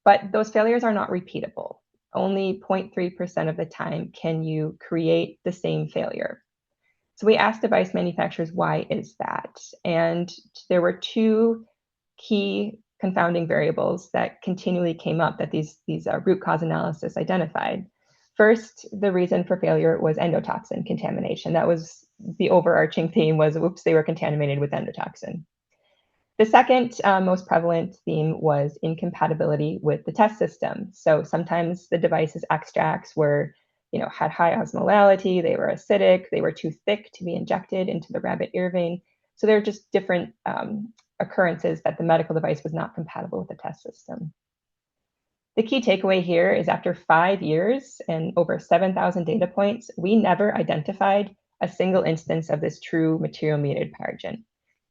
But those failures are not repeatable. Only 0.3% of the time can you create the same failure. So we asked device manufacturers, why is that? And there were 2 key confounding variables that continually came up that these root cause analysis identified. First, the reason for failure was endotoxin contamination. That was the overarching theme was, whoops, they were contaminated with endotoxin. The second most prevalent theme was incompatibility with the test system. So sometimes the device's extracts were, had high osmolality, they were acidic, they were too thick to be injected into the rabbit ear vein. So there are just different occurrences that the medical device was not compatible with the test system. The key takeaway here is after 5 years and over 7,000 data points, we never identified a single instance of this true material-mediated pyrogen.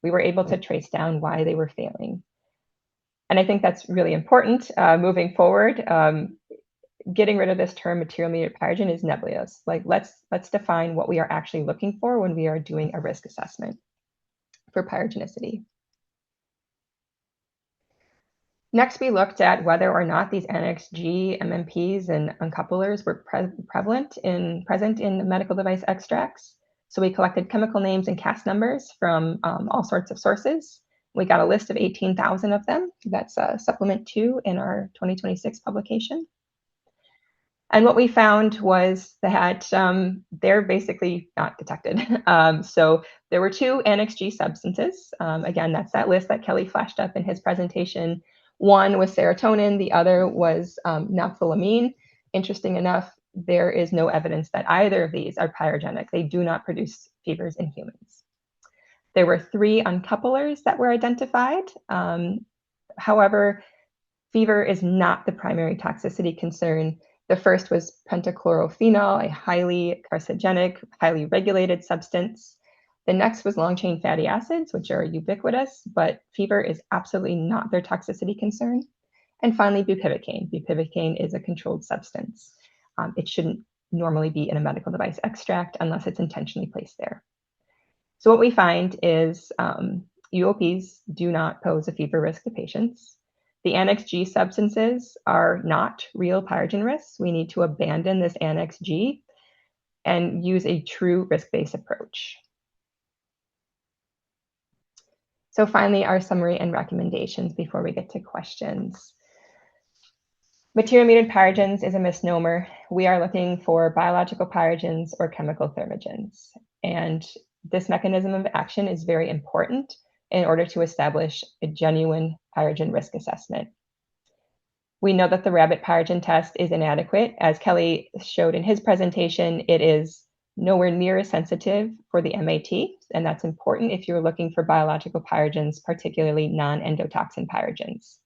We were able to trace down why they were failing. And I think that's really important moving forward. Getting rid of this term material-mediated pyrogen is nebulous. Like let's define what we are actually looking for when we are doing a risk assessment for pyrogenicity. Next, we looked at whether or not these Annex G MMPs and uncouplers were present in medical device extracts. So we collected chemical names and CAS numbers from all sorts of sources. We got a list of 18,000 of them. That's supplement 2 in our 2026 publication. And what we found was that they're basically not detected. So there were 2 Annex G substances. Again, that's that list that Kelly flashed up in his presentation. One was serotonin, the other was naphthylamine. Interesting enough, there is no evidence that either of these are pyrogenic. They do not produce fevers in humans. There were 3 uncouplers that were identified. However, fever is not the primary toxicity concern. The first was pentachlorophenol, a highly carcinogenic, highly regulated substance. The next was long-chain fatty acids, which are ubiquitous, but fever is absolutely not their toxicity concern. And finally, bupivacaine. Bupivacaine is a controlled substance. It shouldn't normally be in a medical device extract unless it's intentionally placed there. So what we find is UOPs do not pose a fever risk to patients. The Annex G substances are not real pyrogen risks. We need to abandon this Annex G and use a true risk-based approach. So finally, our summary and recommendations before we get to questions. Material-mediated pyrogens is a misnomer. We are looking for biological pyrogens or chemical thermogens. And this mechanism of action is very important in order to establish a genuine pyrogen risk assessment. We know that the rabbit pyrogen test is inadequate. As Kelly showed in his presentation, it is nowhere near as sensitive for the MAT, and that's important if you're looking for biological pyrogens, particularly non-endotoxin pyrogens.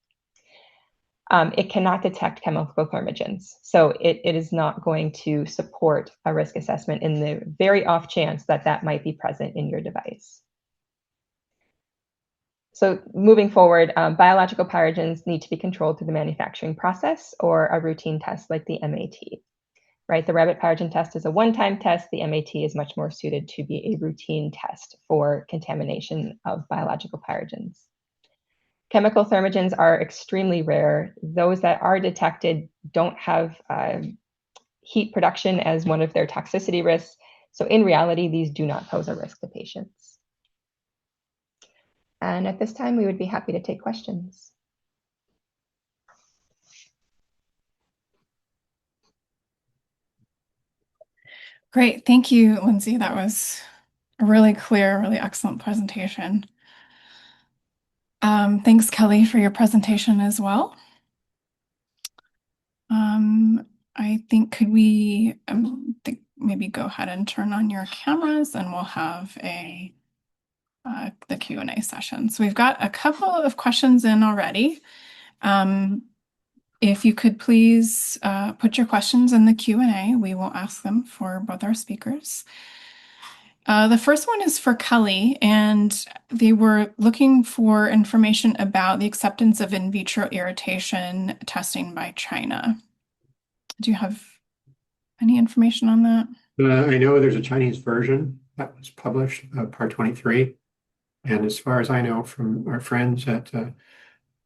It cannot detect chemical thermogens, so it is not going to support a risk assessment in the very off chance that that might be present in your device. So moving forward, biological pyrogens need to be controlled through the manufacturing process or a routine test like the MAT. Right, the rabbit pyrogen test is a one-time test. The MAT is much more suited to be a routine test for contamination of biological pyrogens. Chemical thermogens are extremely rare. Those that are detected don't have heat production as one of their toxicity risks. So in reality, these do not pose a risk to patients. And at this time, we would be happy to take questions. Great. Thank you, Lindsey. That was a really clear, really excellent presentation. Thanks, Kelly, for your presentation as well. I think could we maybe go ahead and turn on your cameras and we'll have the Q&A session. So we've got a couple of questions in already. If you could please put your questions in the Q&A, we will ask them for both our speakers. The first one is for Kelly, and they were looking for information about the acceptance of in vitro irritation testing by China. Do you have any information on that? I know there's a Chinese version that was published, Part 23. And as far as I know from our friends at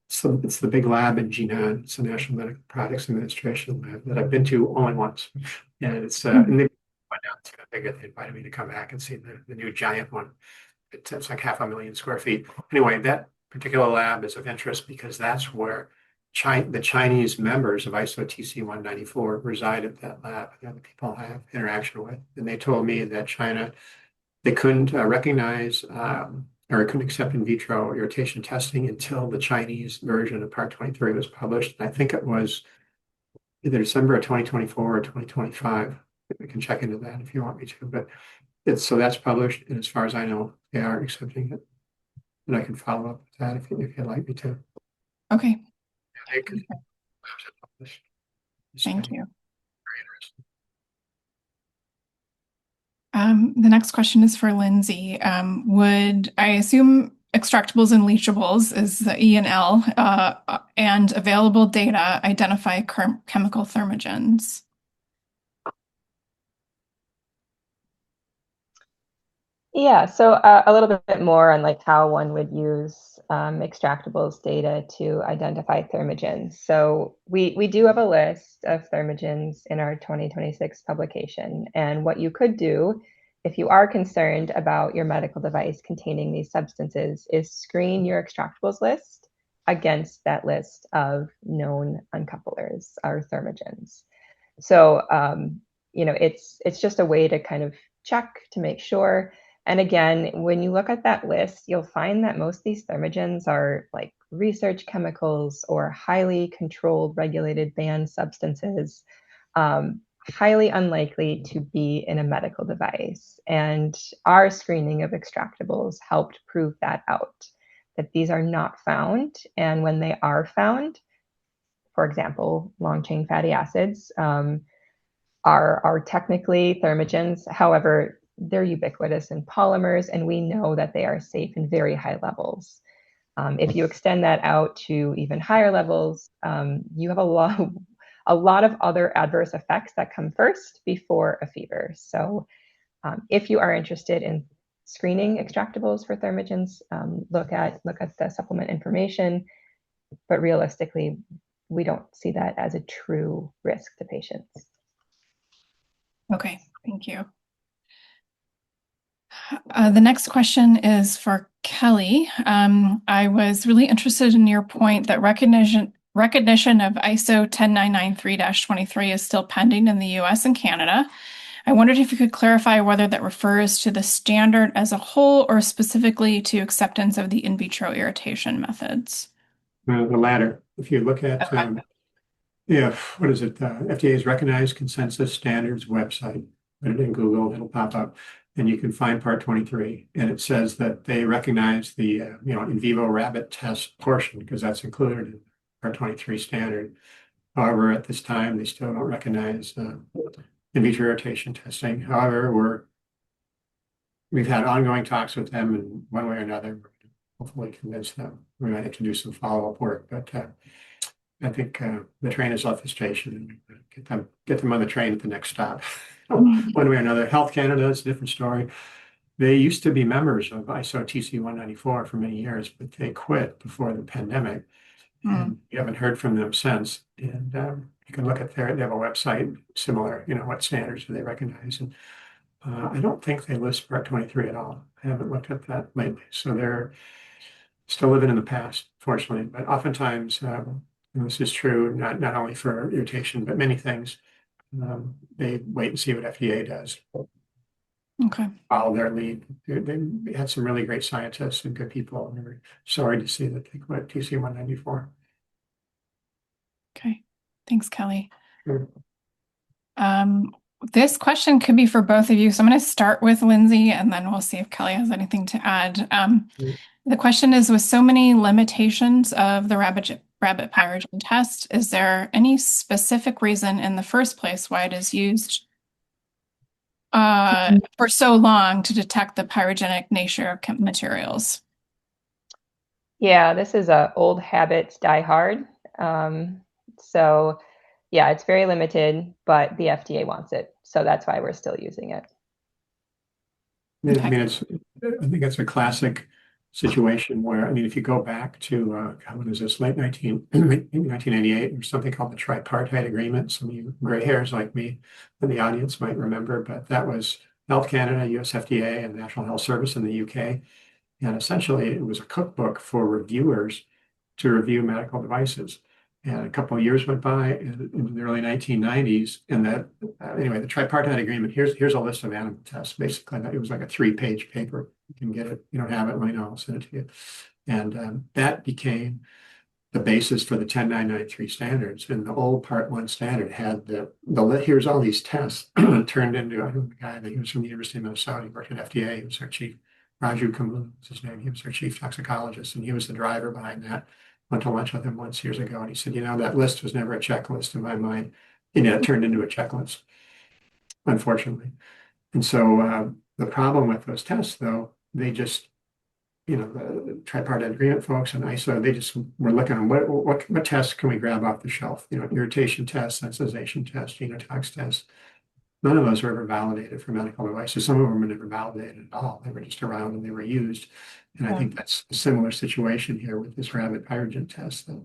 it's the big lab in Jinan, it's the National Medical Products Administration lab that I've been to only once. And it's and they went down to they invited me to come back and see the new giant one. It's like 500,000 square feet. Anyway, that particular lab is of interest because that's where the Chinese members of ISO TC194 reside at that lab and the people I have interaction with. And they told me that China, they couldn't recognize or couldn't accept in vitro irritation testing until the Chinese version of Part 23 was published. And I think it was either December of 2024 or 2025. I can check into that if you want me to, but so that's published. And as far as I know, they are accepting it. And I can follow up with that if you'd like me to. Okay. Thank you. The next question is for Lindsey. Would I assume extractables and leachables is the E and L and available data identify chemical thermogens? Yeah, so a little bit more on like how one would use extractables data to identify thermogens. So we do have a list of thermogens in our 2026 publication. And what you could do if you are concerned about your medical device containing these substances is screen your extractables list against that list of known uncouplers or thermogens. So it's just a way to kind of check to make sure. And again, when you look at that list, you'll find that most of these thermogens are like research chemicals or highly controlled, regulated, banned substances, highly unlikely to be in a medical device. And our screening of extractables helped prove that out, that these are not found. And when they are found, for example, long chain fatty acids, are technically thermogens. However, they're ubiquitous in polymers, and we know that they are safe in very high levels. If you extend that out to even higher levels, you have a lot of other adverse effects that come first before a fever. So if you are interested in screening extractables for thermogens, look at the supplement information. But realistically, we don't see that as a true risk to patients. Okay, thank you. The next question is for Kelly. I was really interested in your point that recognition of ISO 10993-23 is still pending in the US and Canada. I wondered if you could clarify whether that refers to the standard as a whole or specifically to acceptance of the in vitro irritation methods. The latter. If you look at Okay. what is it? FDA's Recognized Consensus Standards website. Put it in Google, it'll pop up, and you can find Part 23, and it says that they recognize the in vivo rabbit test portion because that's included in Part 23 standard. However, at this time, they still don't recognize in vitro irritation testing. However, we've had ongoing talks with them in one way or another. Hopefully, convince them. We might have to do some follow-up work, but I think the train has left the station. Get them on the train at the next stop. One way or another. Health Canada is a different story. They used to be members of ISO TC 194 for many years, but they quit before the pandemic, and you haven't heard from them since. And you can look at they have a website similar. What standards do they recognize? And I don't think they list Part 23 at all. I haven't looked at that lately, so they're still living in the past, fortunately. But oftentimes, this is true not only for irritation, but many things. They wait and see what FDA does. Okay. Follow their lead. They had some really great scientists and good people, and we're sorry to see that they quit TC 194. Okay. Thanks, Kelly. Sure. This question could be for both of you. So I'm going to start with Lindsey and then we'll see if Kelly has anything to add. The question is, with so many limitations of the rabbit pyrogen test, is there any specific reason in the first place why it is used for so long to detect the pyrogenic nature of materials? Yeah, this is a old habits die hard. So yeah, it's very limited, but the FDA wants it. So that's why we're still using it. I mean, I think it's a classic situation where, if you go back to, what is this, late 1998, there's something called the tripartite agreement. Some of you gray hairs like me in the audience might remember, but that was Health Canada, US FDA, and National Health Service in the UK. And essentially, it was a cookbook for reviewers to review medical devices. And a couple of years went by in the early 1990s, and anyway, the tripartite agreement. Here's a list of animal tests. Basically, it was like a 3-page paper. You can get it. You don't have it, let me know. I'll send it to you. And that became the basis for the 10993 standards. And the old Part 1 standard had here's all these tests turned into. I know the guy that he was from the University of Minnesota. He worked at FDA. He was our chief. Raju Kamun was his name. He was our chief toxicologist, and he was the driver behind that. Went to lunch with him once years ago, and he said, that list was never a checklist in my mind. It turned into a checklist, unfortunately. And so the problem with those tests, though, they just, the tripartite agreement folks and ISO, they just were looking at what tests can we grab off the shelf? Irritation tests, sensitization tests, genotox tests. none of those were ever validated for medical devices. Some of them were never validated at all. They were just around and they were used. And I think that's a similar situation here with this rabbit pyrogen test. That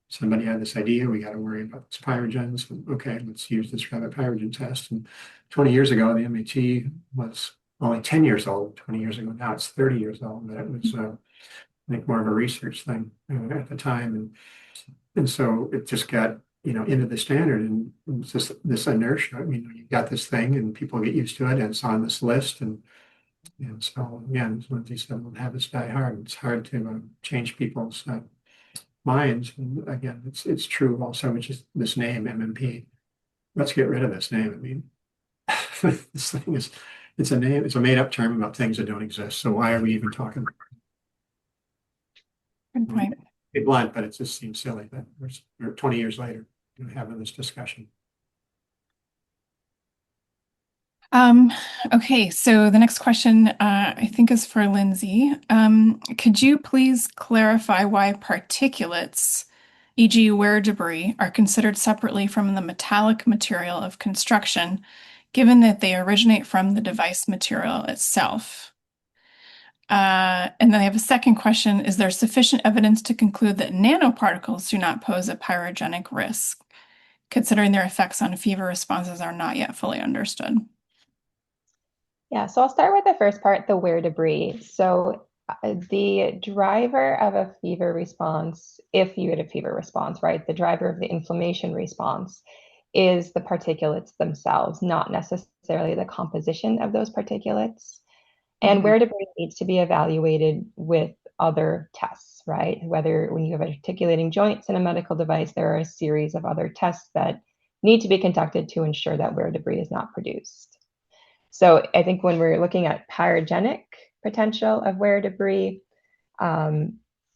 somebody had this idea, we got to worry about these pyrogens. Okay, let's use this rabbit pyrogen test. And 20 years ago, the MAT was only 10 years old. 20 years ago, now it's 30 years old. But it was, I think, more of a research thing at the time. And so it just got, into the standard, and it's just this inertia. You've got this thing and people get used to it, and it's on this list. And so, again, as Lindsey said, when habits die hard, it's hard to change people's minds. And again, it's true also, which is this name, MMP. Let's get rid of this name. This thing it's a name, it's a made up term about things that don't exist. So why are we even talking about it? Good point. Be blunt, but it just seems silly that we're 20 years later having this discussion. Okay, so the next question I think is for Lindsey. Could you please clarify why particulates, e.g. wear debris, are considered separately from the metallic material of construction, given that they originate from the device material itself? And then I have a second question. Is there sufficient evidence to conclude that nanoparticles do not pose a pyrogenic risk, considering their effects on fever responses are not yet fully understood? Yeah, so I'll start with the first part, the wear debris. So the driver of a fever response, if you had a fever response, right, the driver of the inflammation response is the particulates themselves, not necessarily the composition of those particulates. And wear debris needs to be evaluated with other tests, right? Whether when you have articulating joints in a medical device, there are a series of other tests that need to be conducted to ensure that wear debris is not produced. So I think when we're looking at pyrogenic potential of wear debris,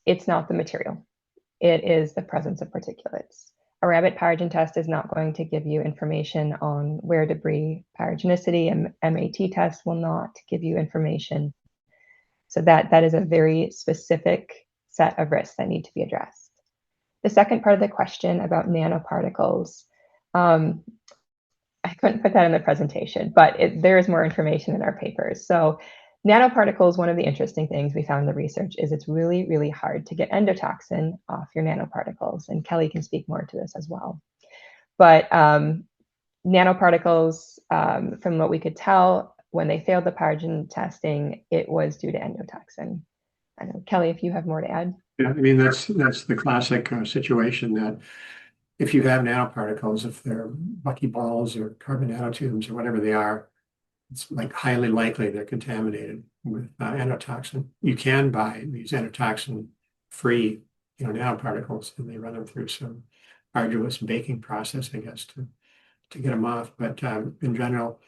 it's not the material. It is the presence of particulates. A rabbit pyrogen test is not going to give you information on wear debris pyrogenicity, and MAT test will not give you information. So that is a very specific set of risks that need to be addressed. The second part of the question about nanoparticles, I couldn't put that in the presentation, but there is more information in our papers. So nanoparticles, one of the interesting things we found in the research is it's really, really hard to get endotoxin off your nanoparticles. And Kelly can speak more to this as well. But nanoparticles, from what we could tell, when they failed the pyrogen testing, it was due to endotoxin. I don't know, Kelly, if you have more to add. Yeah, that's the classic situation that if you have nanoparticles, if they're buckyballs or carbon nanotubes or whatever they are, it's like highly likely they're contaminated with endotoxin. You can buy these endotoxin-free, nanoparticles, and they run them through some arduous baking process, I guess, to get them off. But in general,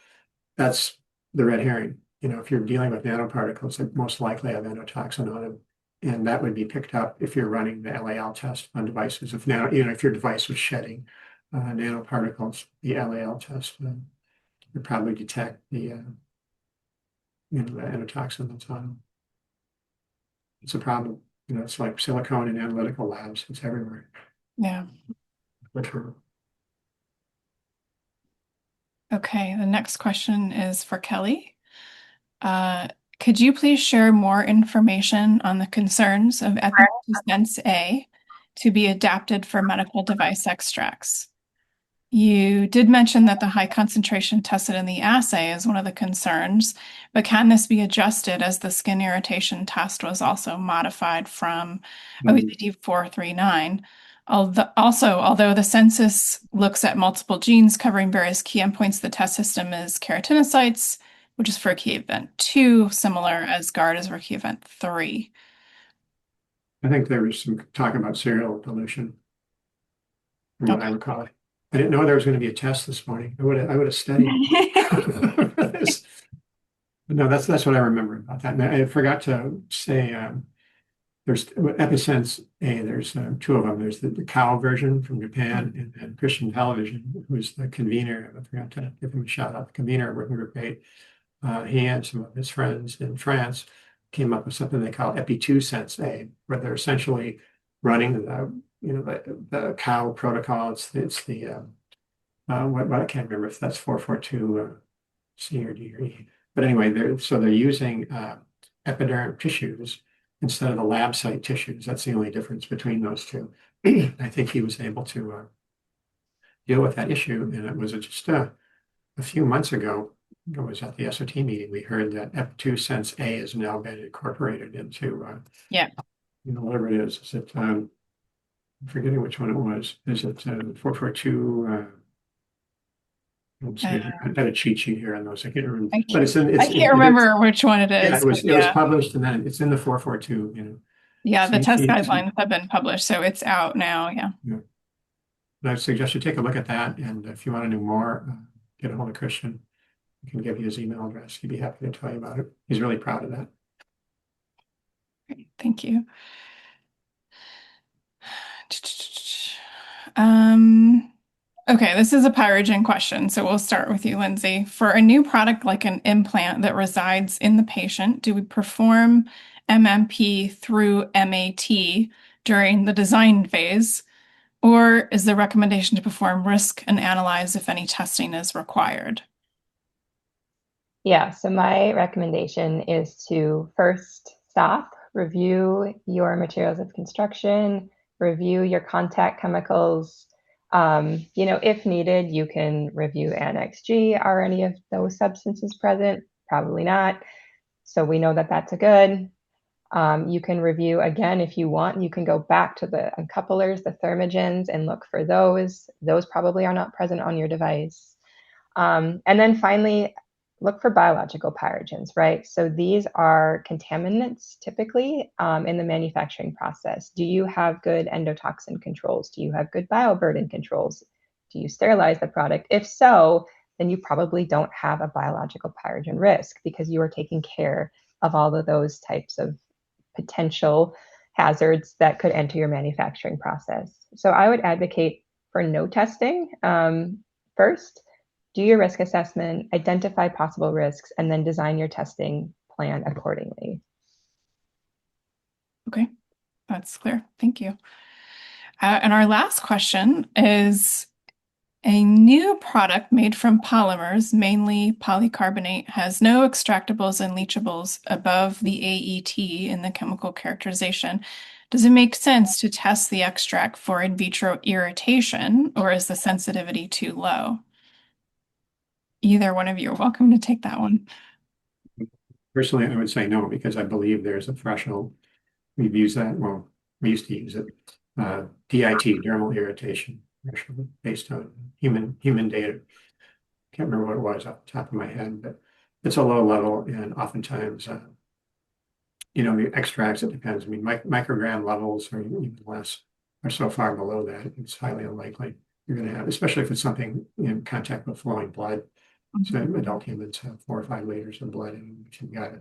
that's the red herring. If you're dealing with nanoparticles, they most likely have endotoxin on them. And that would be picked up if you're running the LAL test on devices. If your device was shedding nanoparticles, the LAL test would probably detect the the endotoxin that's on them. It's a problem. It's like silicone in analytical labs. It's everywhere. Yeah. Literally. Okay, the next question is for Kelly. Could you please share more information on the concerns of Sense A to be adapted for medical device extracts? You did mention that the high concentration tested in the assay is one of the concerns, but can this be adjusted as the skin irritation test was also modified from OECD 439? Although the census looks at multiple genes covering various key endpoints, the test system is keratinocytes, which is for key event 2, similar as GARD is for key event 3. I think there was some talk about serial dilution, from what I recall. I didn't know there was going to be a test this morning. I would have studied for this. But no, that's what I remember about that. And I forgot to say there's EpiSense A. There's two of them. There's the cow version from Japan, and then Christian Television, who's the convener. I forgot to give him a shout out. The convener of Working Group 8. He and some of his friends in France came up with something they call Epi2Sense A, where they're essentially running the cow protocol. It's the I can't remember if that's 442 C or D or E. But anyway, they're using epidermal tissues instead of the lab site tissues. That's the only difference between those two. I think he was able to deal with that issue, and it was just a few months ago. It was at the SOT meeting. We heard that Ep2 Sense A has now been incorporated into Yeah. whatever it is. Is it I'm forgetting which one it was. Is it 442? Let's see, I've got a cheat sheet here on those. I can't remember, but I can't remember which one it yeah, is. it was published, and then it's in the 442. Yeah, the test CT. guidelines have been published, so it's out now. Yeah. Yeah. And I suggest you take a look at that, and if you want to know more, get a hold of Christian. I can give you his email address. He'd be happy to tell you about it. He's really proud of that. Great. Thank you. Um, okay, this is a pyrogen question, so we'll start with you, Lindsay. For a new product like an implant that resides in the patient, do we perform MMP through MAT during the design phase, or is the recommendation to perform risk and analyze if any testing is required? Yeah, so my recommendation is to first stop, review your materials of construction, review your contact chemicals. If needed, you can review Annex G. Are any of those substances present? Probably not. So we know that that's a good. You can review again if you want. You can go back to the uncouplers, the thermogens, and look for those. Those probably are not present on your device. And then finally, look for biological pyrogens, right? So these are contaminants typically in the manufacturing process. Do you have good endotoxin controls? Do you have good bioburden controls? Do you sterilize the product? If so, then you probably don't have a biological pyrogen risk because you are taking care of all of those types of potential hazards that could enter your manufacturing process. So I would advocate for no testing first. Do your risk assessment, identify possible risks, and then design your testing plan accordingly. Okay, that's clear. Thank you. And our last question is a new product made from polymers, mainly polycarbonate, has no extractables and leachables above the AET in the chemical characterization. Does it make sense to test the extract for in vitro irritation, or is the sensitivity too low? Either one of you are welcome to take that one. Personally, I would say no, because I believe there's a threshold. We've used that. Well, we used to use it. DIT, dermal irritation, based on human data. Can't remember what it was off the top of my head, but it's a low level, and oftentimes, the extracts, it depends. I mean, microgram levels or even less are so far below that it's highly unlikely you're going to have, especially if it's something in contact with flowing blood. So adult humans have 4 or 5 liters of blood, and you've got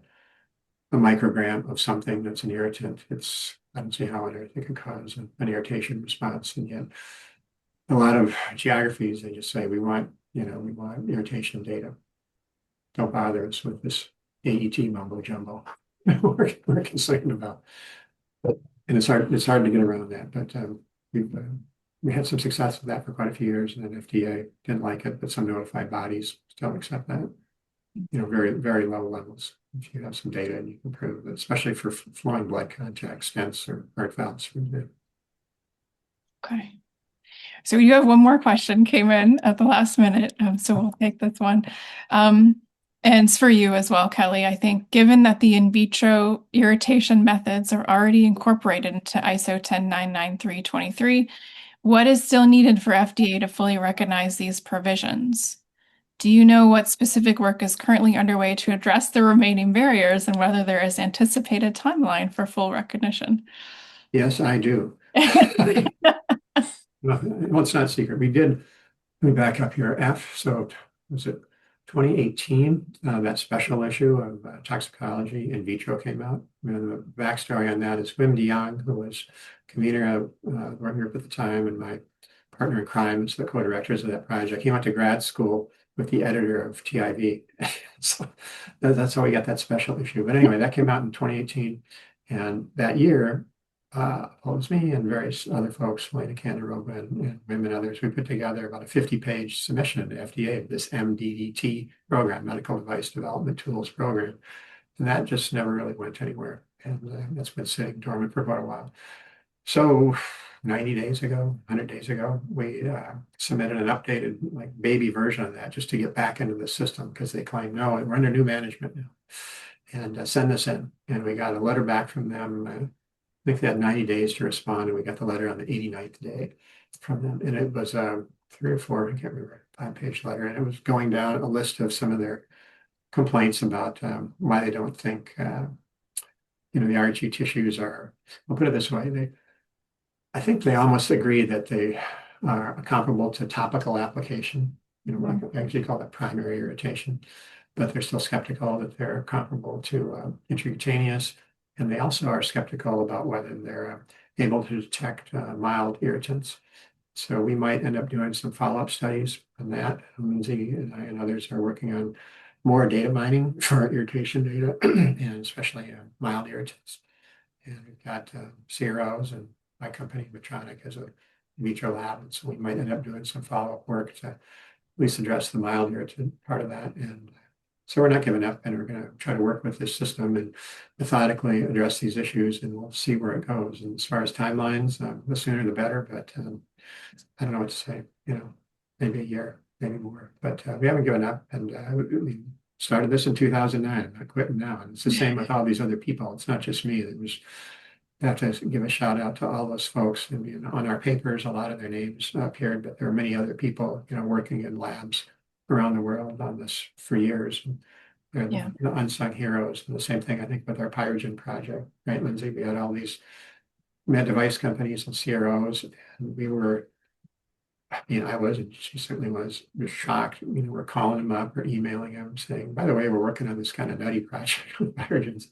a microgram of something that's an irritant. I don't see how on earth it could cause an irritation response. And yet a lot of geographies, they just say, we want irritation data. Don't bother us with this AET mumbo jumbo we're concerned about. And it's hard to get around that, but we had some success with that for quite a few years, and then FDA didn't like it, but some notified bodies still accept that. Very, very low levels. If you have some data and you can prove it, especially for flowing blood contact, stents or heart valves. Okay. So you have one more question came in at the last minute, so we'll take this one. And it's for you as well, Kelly. I think given that the in vitro irritation methods are already incorporated into ISO 1099323, what is still needed for FDA to fully recognize these provisions? Do you know what specific work is currently underway to address the remaining barriers and whether there is anticipated timeline for full recognition? Yes, I do. Well, it's not a secret. Let me back up here. So was it 2018? That special issue of Toxicology in vitro came out. And the backstory on that is Wim de Jong, who was convener of the working group at the time, and my partner in crime is the co-directors of that project. He went to grad school with the editor of TIV. So that's how we got that special issue. But anyway, that came out in 2018. And that year, opposed me and various other folks, Lena Canderoba and women others, we put together about a 50-page submission to FDA of this MDDT program, Medical Device Development Tools Program. And that just never really went anywhere. And that's been sitting dormant for quite a while. So 90 days ago, 100 days ago, we submitted an updated like baby version of that just to get back into the system because they claim, no, we're under new management now. And send this in. And we got a letter back from them. I think they had 90 days to respond, and we got the letter on the 89th day from them. And it was 3 or 4, I can't remember, 5-page letter. And it was going down a list of some of their complaints about why they don't think, the RG tissues are, I'll put it this way, I think they almost agree that they are comparable to topical application, I actually call that primary irritation, but they're still skeptical that they're comparable to intracutaneous. And they also are skeptical about whether they're able to detect mild irritants. So we might end up doing some follow-up studies on that. Lindsey and I and others are working on more data mining for irritation data, and especially mild irritants. And we've got CROs and my company, Medtronic, has a vitro lab. And so we might end up doing some follow-up work to at least address the mild irritant part of that. And so we're not giving up, and we're going to try to work with this system and methodically address these issues, and we'll see where it goes. And as far as timelines, the sooner the better, but I don't know what to say, maybe a year, maybe more, but we haven't given up. And we started this in 2009. I'm not quitting now. And it's the same with all these other people. It's not just me. I have to give a shout out to all those folks. I mean, on our papers, a lot of their names appeared, but there are many other people, working in labs around the world on this for years. And they're the unsung heroes. And the same thing, I think, with our Pyrogen project, right, Lindsey? We had all these med device companies and CROs, and we were, I was, and she certainly was shocked. We're calling them up or emailing them saying, by the way, we're working on this kind of nutty project with Pyrogens.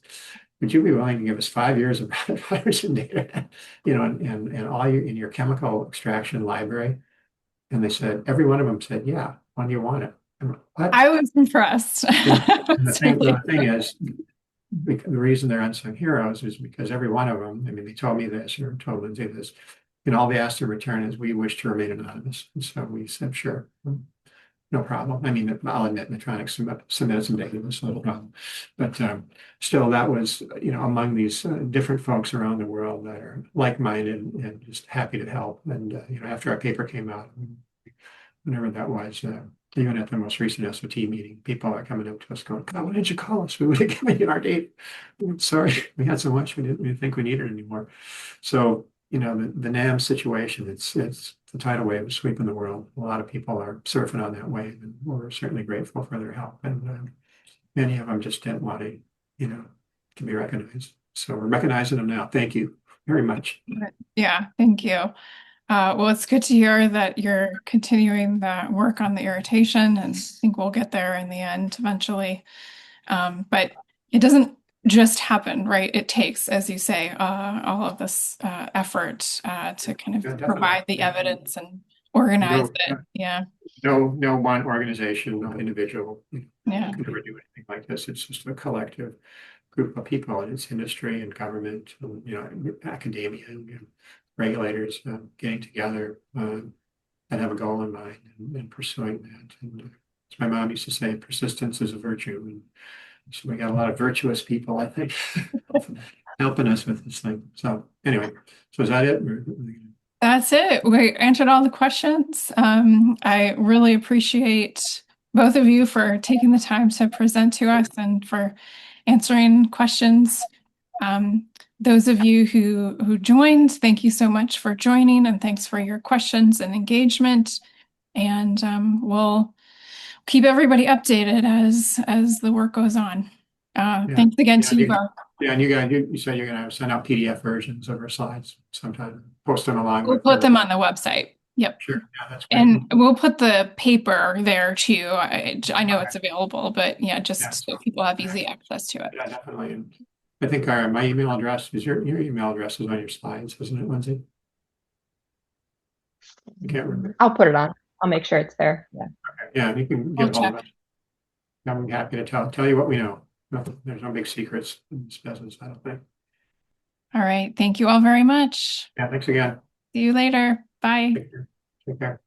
Would you be willing to give us 5 years of Pyrogen data, and all in your chemical extraction library? And they said, every one of them said, yeah, when do you want it? What? I was impressed. And the thing is, the reason they're unsung heroes is because every one of them, they told me this or told Lindsey this, all they asked in return is we wish to remain anonymous. And so we said, sure, no problem. I'll admit Medtronic submitted some data, so no problem. But still, that was, among these different folks around the world that are like-minded and just happy to help. And, after our paper came out, whenever that was, even at the most recent SOT meeting, people are coming up to us going, God, why didn't you call us? We would have given you our date. Sorry, we had so much, we didn't think we needed it anymore. So, the NAM situation, it's the tidal wave is sweeping the world. A lot of people are surfing on that wave, and we're certainly grateful for their help. And many of them just didn't want to, to be recognized. So we're recognizing them now. Thank you very much. Yeah, thank you. Well, it's good to hear that you're continuing that work on the irritation, and I think we'll get there in the end eventually. But it doesn't just happen, right? It takes, as you say, all of this effort to kind of provide the evidence and organize it. Yeah. No one organization, no individual can Yeah. ever do anything like this. It's just a collective group of people, and it's industry and government, and, academia and regulators getting together and have a goal in mind and pursuing that. And as my mom used to say, persistence is a virtue. And so we got a lot of virtuous people, I think, helping us with this thing. So anyway, so is that it? That's it. We answered all the questions. I really appreciate both of you for taking the time to present to us and for answering questions. Those of you who joined, thank you so much for joining, and thanks for your questions and engagement. And we'll keep everybody updated as the work goes on. Thanks again to you both. Yeah, and you said you're going to send out PDF versions of our slides sometime. Post them along. We'll put them on the website. Yep. Sure. Yeah, that's great. And we'll put the paper there too. I know it's available, but yeah, just so people have easy access to it. Yeah, definitely. And I think my email address is your email address is on your slides, isn't it, Lindsey? I can't remember. I'll put it on. I'll make sure it's there. Yeah. Okay. Yeah, you can get all of it. I'm happy to tell you what we know. There's no big secrets in this business, I don't think. All right. Thank you all very much. Yeah, thanks again. See you later. Bye. Take care. Take care.